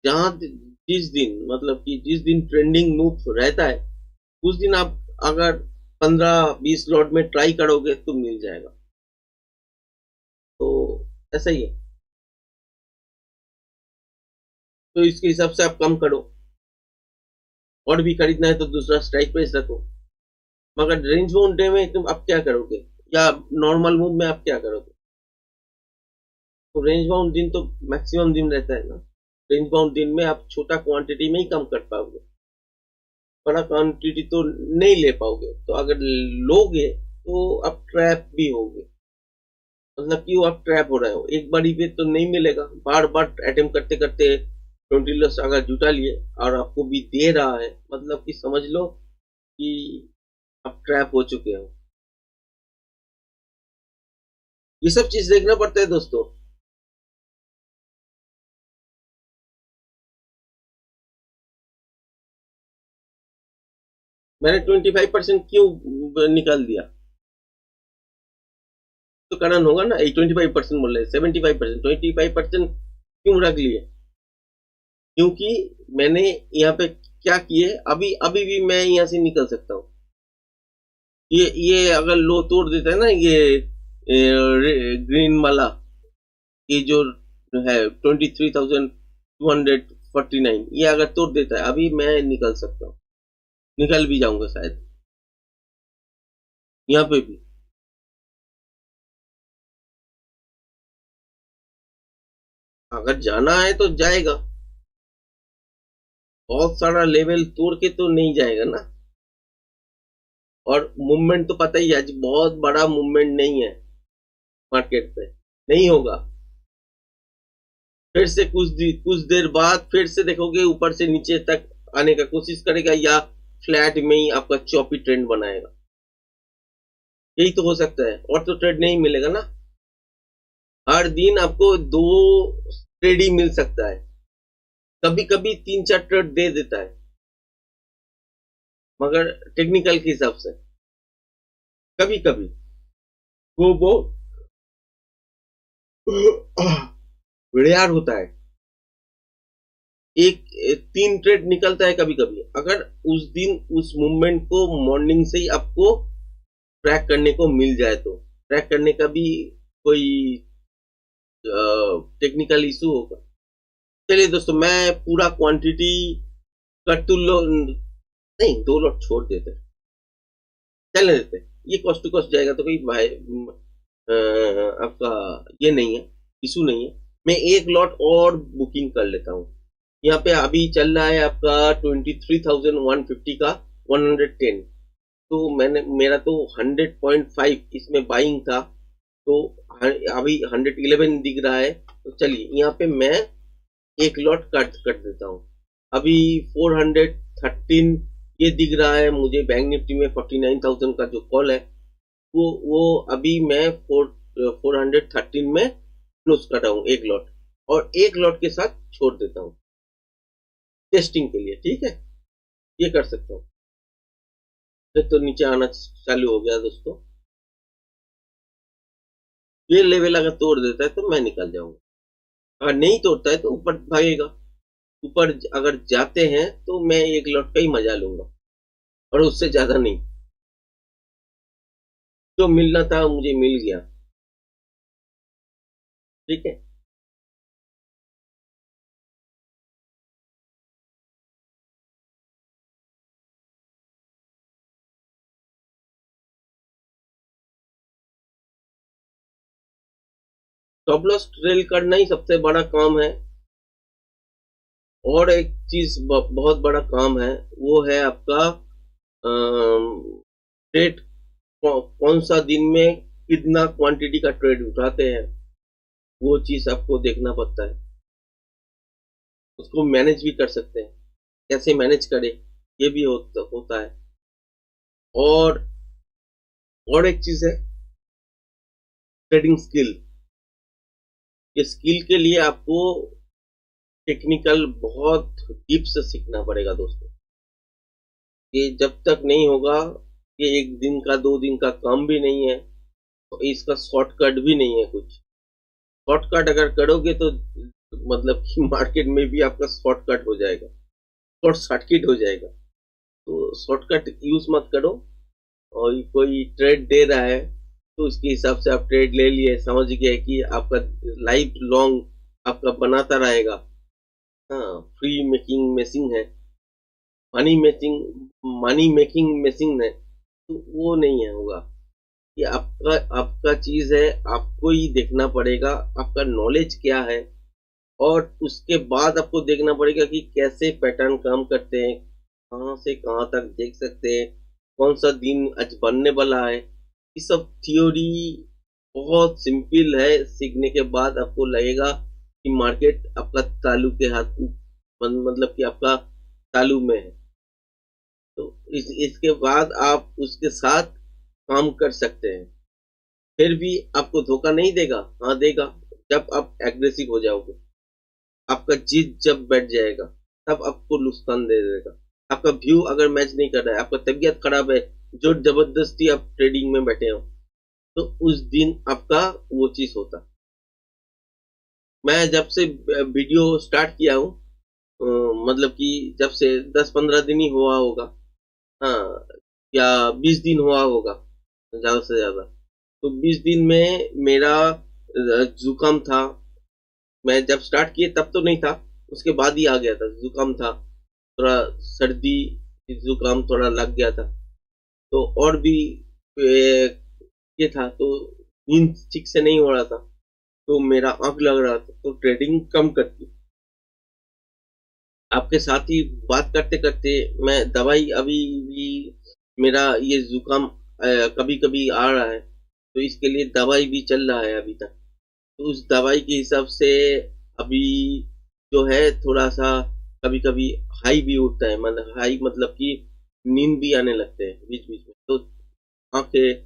S1: जहां जिस दिन मतलब कि जिस दिन ट्रेंडिंग मूव रहता है उस दिन आप अगर 15-20 लॉट में ट्राई करोगे तो मिल जाएगा, तो ऐसा ही है। तो इसके हिसाब से आप कम करो, और भी खरीदना है तो दूसरा स्ट्राइक प्राइस रखो। मगर रेंज बाउंड डे में तुम आप क्या करोगे, या नॉर्मल मूव में आप क्या करोगे। तो रेंज बाउंड दिन तो मैक्सिमम दिन रहता है ना, रेंज बाउंड दिन में आप छोटा क्वांटिटी में ही कम कर पाओगे, बड़ा क्वांटिटी तो नहीं ले पाओगे। तो अगर लोगे तो आप ट्रैप भी होगे, मतलब कि वो आप ट्रैप हो रहे हो, एक बारी पे तो नहीं मिलेगा, बार बार अटेम्प्ट करते करते 20 लॉस अगर जुटा लिए और आपको भी दे रहा है, मतलब कि समझ लो कि आप ट्रैप हो चुके हो। ये सब चीज देखना पड़ता है दोस्तों। मैंने 25% क्यों निकाल दिया, तो कारण होगा ना, 25% बोल रहे 75%, 25% क्यों रख लिए, क्योंकि मैंने यहाँ पे क्या किए, अभी अभी भी मैं यहाँ से निकल सकता हूँ। ये अगर लो तोड़ देता है ना, ग्रीन वाला, ये जो है 23,249, ये अगर तोड़ देता है अभी मैं निकल सकता हूँ, निकल भी जाऊंगा शायद यहाँ पे भी। अगर जाना है तो जाएगा, बहुत सारा लेवल तोड़ के तो नहीं जाएगा ना, और मूवमेंट तो पता ही है, आज बहुत बड़ा मूवमेंट नहीं है मार्केट पे, नहीं होगा। फिर से कुछ देर बाद फिर से देखोगे ऊपर से नीचे तक आने का कोशिश करेगा, या फ्लैट में ही आपका चॉपी ट्रेंड बनाएगा। यही तो हो सकता है, और तो ट्रेड नहीं मिलेगा ना। हर दिन आपको 2 ट्रेड ही मिल सकता है, कभी कभी 3-4 ट्रेड दे देता है, मगर टेक्निकल के हिसाब से कभी कभी वो रेयर होता है। एक 3 ट्रेड निकलता है कभी कभी। अगर उस दिन उस मूवमेंट को मॉर्निंग से ही आपको ट्रैक करने को मिल जाए, तो ट्रैक करने का भी कोई टेक्निकल इशू होगा। चलिए दोस्तों, मैं पूरा क्वांटिटी का 2 लॉट नहीं, 2 लॉट छोड़ देते, चलने देते, ये कॉस्ट टू कॉस्ट जाएगा तो कोई भाई आपका ये नहीं है, इशू नहीं है। मैं 1 लॉट और बुकिंग कर लेता हूँ। यहाँ पे अभी चल रहा है आपका 23,150 का 110, तो मेरा तो 100.5 इसमें बाइंग था, तो अभी 111 दिख रहा है। तो चलिए यहाँ पे मैं 1 लॉट कट देता हूँ। अभी 413 ये दिख रहा है मुझे बैंक निफ्टी में। 49,000 का जो कॉल है वो अभी मैं 413 में क्लोज कर रहा हूँ 1 लॉट, और 1 लॉट के साथ छोड़ देता हूँ टेस्टिंग के लिए। ठीक है, ये कर सकता हूँ। तो नीचे आना चालू हो गया दोस्तों, ये लेवल अगर तोड़ देता है तो मैं निकल जाऊंगा, अगर नहीं तोड़ता है तो ऊपर भागेगा। ऊपर अगर जाते हैं तो मैं 1 लॉट का ही मजा लूंगा, और उससे ज्यादा नहीं। जो मिलना था मुझे मिल गया। ठीक है, स्टॉप लॉस ट्रेल करना ही सबसे बड़ा काम है। और एक चीज बहुत बड़ा काम है, वो है आपका ट्रेड, कौन सा दिन में कितना क्वांटिटी का ट्रेड उठाते हैं, वो चीज आपको देखना पड़ता है। उसको मैनेज भी कर सकते हैं, कैसे मैनेज करें ये भी होता है। और एक चीज है ट्रेडिंग स्किल। ये स्किल के लिए आपको टेक्निकल बहुत डीप से सीखना पड़ेगा दोस्तों। ये जब तक नहीं होगा, ये 1 दिन का 2 दिन का काम भी नहीं है, तो इसका शॉर्टकट भी नहीं है कुछ। शॉर्टकट अगर करोगे तो मतलब कि मार्केट में भी आपका शॉर्टकट हो जाएगा, शॉर्ट सर्किट हो जाएगा। तो शॉर्टकट यूज मत करो। और कोई ट्रेड दे रहा है तो उसके हिसाब से आप ट्रेड ले लिए, समझ गए कि आपका लाइफ लॉन्ग आपका बनाता रहेगा। हाँ, फ्री मेकिंग मशीन है, मनी मेकिंग मशीन है, तो वो नहीं है होगा। ये आपका चीज है, आपको ही देखना पड़ेगा आपका नॉलेज क्या है, और उसके बाद आपको देखना पड़ेगा कि कैसे पैटर्न काम करते हैं, कहाँ से कहाँ तक देख सकते हैं, कौन सा दिन आज बनने वाला है। ये सब थियोरी बहुत सिंपल है, सीखने के बाद आपको लगेगा कि मार्केट आपका तालू के हाथ, मतलब कि आपका तालू में है। तो इसके बाद आप उसके साथ काम कर सकते हैं। फिर भी आपको धोखा नहीं देगा, हाँ देगा, जब आप एग्रेसिव हो जाओगे। आपका जीत जब बैठ जाएगा तब आपको नुकसान दे देगा। आपका व्यू अगर मैच नहीं कर रहा है, आपका तबीयत खराब है, जो जबरदस्ती आप ट्रेडिंग में बैठे हो, तो उस दिन आपका वो चीज होता। मैं जब से वीडियो स्टार्ट किया हूँ, मतलब कि जब से 10-15 दिन ही हुआ होगा, हाँ, या 20 दिन हुआ होगा ज्यादा से ज्यादा। तो 20 दिन में मेरा जुकाम था। मैं जब स्टार्ट किए तब तो नहीं था, उसके बाद ही आ गया था, जुकाम था, थोड़ा सर्दी जुकाम थोड़ा लग गया था। तो और भी ये था, तो नींद ठीक से नहीं हो रहा था, तो मेरा आंख लग रहा था, तो ट्रेडिंग कम करती। आपके साथ ही बात करते करते मैं दवाई अभी भी मेरा ये जुकाम कभी कभी आ रहा है, तो इसके लिए दवाई भी चल रहा है अभी तक। तो उस दवाई के हिसाब से अभी जो है थोड़ा सा कभी कभी हाई भी उठता है, मतलब हाई मतलब कि नींद भी आने लगते हैं बीच बीच में। तो आंखें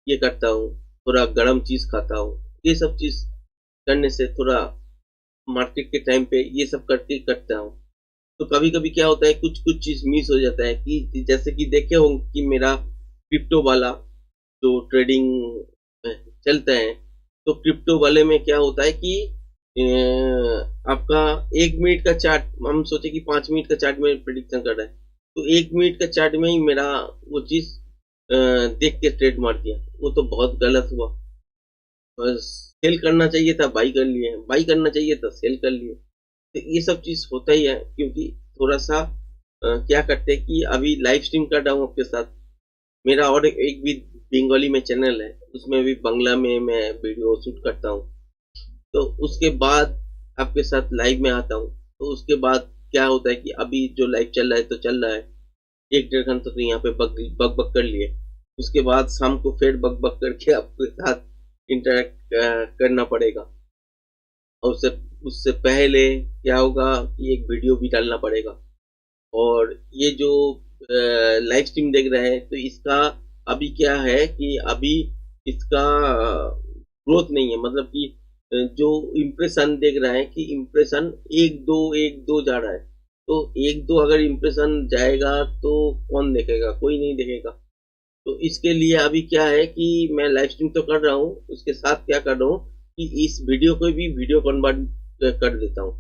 S1: ये करता हूँ, थोड़ा गर्म चीज खाता हूँ, ये सब चीज करने से थोड़ा मार्केट के टाइम पे ये सब करके करता हूँ। तो कभी कभी क्या होता है, कुछ कुछ चीज मिस हो जाता है, कि जैसे कि देखे हो कि मेरा क्रिप्टो वाला जो ट्रेडिंग चलता है, तो क्रिप्टो वाले में क्या होता है कि आपका 1 मिनट का चार्ट, हम सोचे कि 5 मिनट का चार्ट में प्रिडिक्शन कर रहा है, तो 1 मिनट का चार्ट में ही मेरा वो चीज देख के ट्रेड मार दिया। वो तो बहुत गलत हुआ। सेल करना चाहिए था, बाई कर लिए, बाई करना चाहिए था, सेल कर लिए। तो ये सब चीज होता ही है, क्योंकि थोड़ा सा क्या करते हैं कि अभी लाइव स्ट्रीम कर रहा हूँ आपके साथ। मेरा और एक भी बंगाली में चैनल है, उसमें भी बांग्ला में मैं वीडियो शूट करता हूँ। तो उसके बाद आपके साथ लाइव में आता हूँ। तो उसके बाद क्या होता है कि अभी जो लाइव चल रहा है तो चल रहा है, 1 डेढ़ घंटा तो यहाँ पे बग बग बग कर लिए। उसके बाद शाम को फिर बग बग करके आपके साथ इंटरेक्ट करना पड़ेगा। और उससे उससे पहले क्या होगा कि एक वीडियो भी डालना पड़ेगा। और ये जो लाइव स्ट्रीम देख रहे हैं, तो इसका अभी क्या है कि अभी इसका ग्रोथ नहीं है, मतलब कि जो इम्प्रेशन देख रहा है कि इम्प्रेशन 1 2 जा रहा है। तो 1 2 अगर इम्प्रेशन जाएगा तो कौन देखेगा, कोई नहीं देखेगा। तो इसके लिए अभी क्या है कि मैं लाइव स्ट्रीम तो कर रहा हूँ, उसके साथ क्या कर रहा हूँ कि इस वीडियो को भी वीडियो कन्वर्ट कर देता हूँ,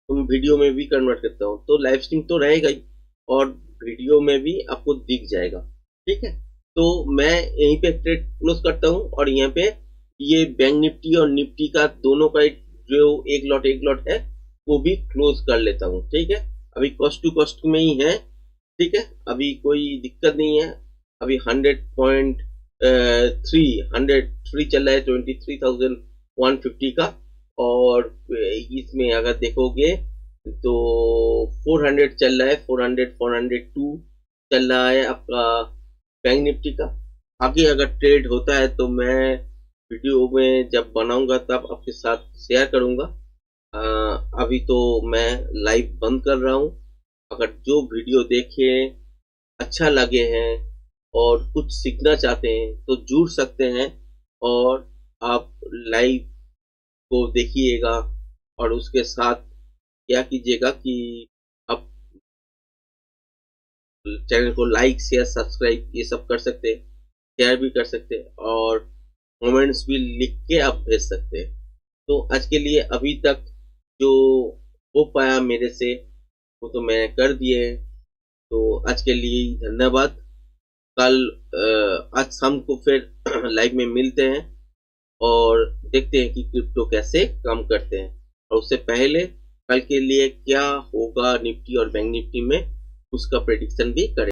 S1: तो वीडियो में भी कन्वर्ट करता हूँ। तो लाइव स्ट्रीम तो रहेगा ही और वीडियो में भी आपको दिख जाएगा। ठीक है, तो मैं यहीं पे ट्रेड क्लोज करता हूँ, और यहाँ पे ये बैंक निफ्टी और निफ्टी का दोनों का जो एक लॉट है वो भी क्लोज कर लेता हूँ। ठीक है, अभी कॉस्ट टू कॉस्ट में ही है। ठीक है, अभी कोई दिक्कत नहीं है। अभी 100.3 चल रहा है, 23,150 का। और इसमें अगर देखोगे तो 400 चल रहा है, 402 चल रहा है आपका बैंक निफ्टी का। आगे अगर ट्रेड होता है तो मैं वीडियो में जब बनाऊंगा तब आपके साथ शेयर करूंगा। अभी तो मैं लाइव बंद कर रहा हूं। अगर जो वीडियो देखे अच्छा लगे हैं और कुछ सीखना चाहते हैं तो जुड़ सकते हैं, और आप लाइव को देखिएगा। और उसके साथ क्या कीजिएगा कि आप चैनल को लाइक शेयर सब्सक्राइब ये सब कर सकते हैं, शेयर भी कर सकते हैं, और कमेंट्स भी लिख के आप भेज सकते हैं। तो आज के लिए अभी तक जो हो पाया मेरे से वो तो मैंने कर दिए। तो आज के लिए धन्यवाद। कल आज शाम को फिर लाइव में मिलते हैं और देखते हैं कि क्रिप्टो कैसे काम करते हैं। और उससे पहले कल के लिए क्या होगा निफ्टी और बैंक निफ्टी में, उसका प्रेडिक्शन भी करें।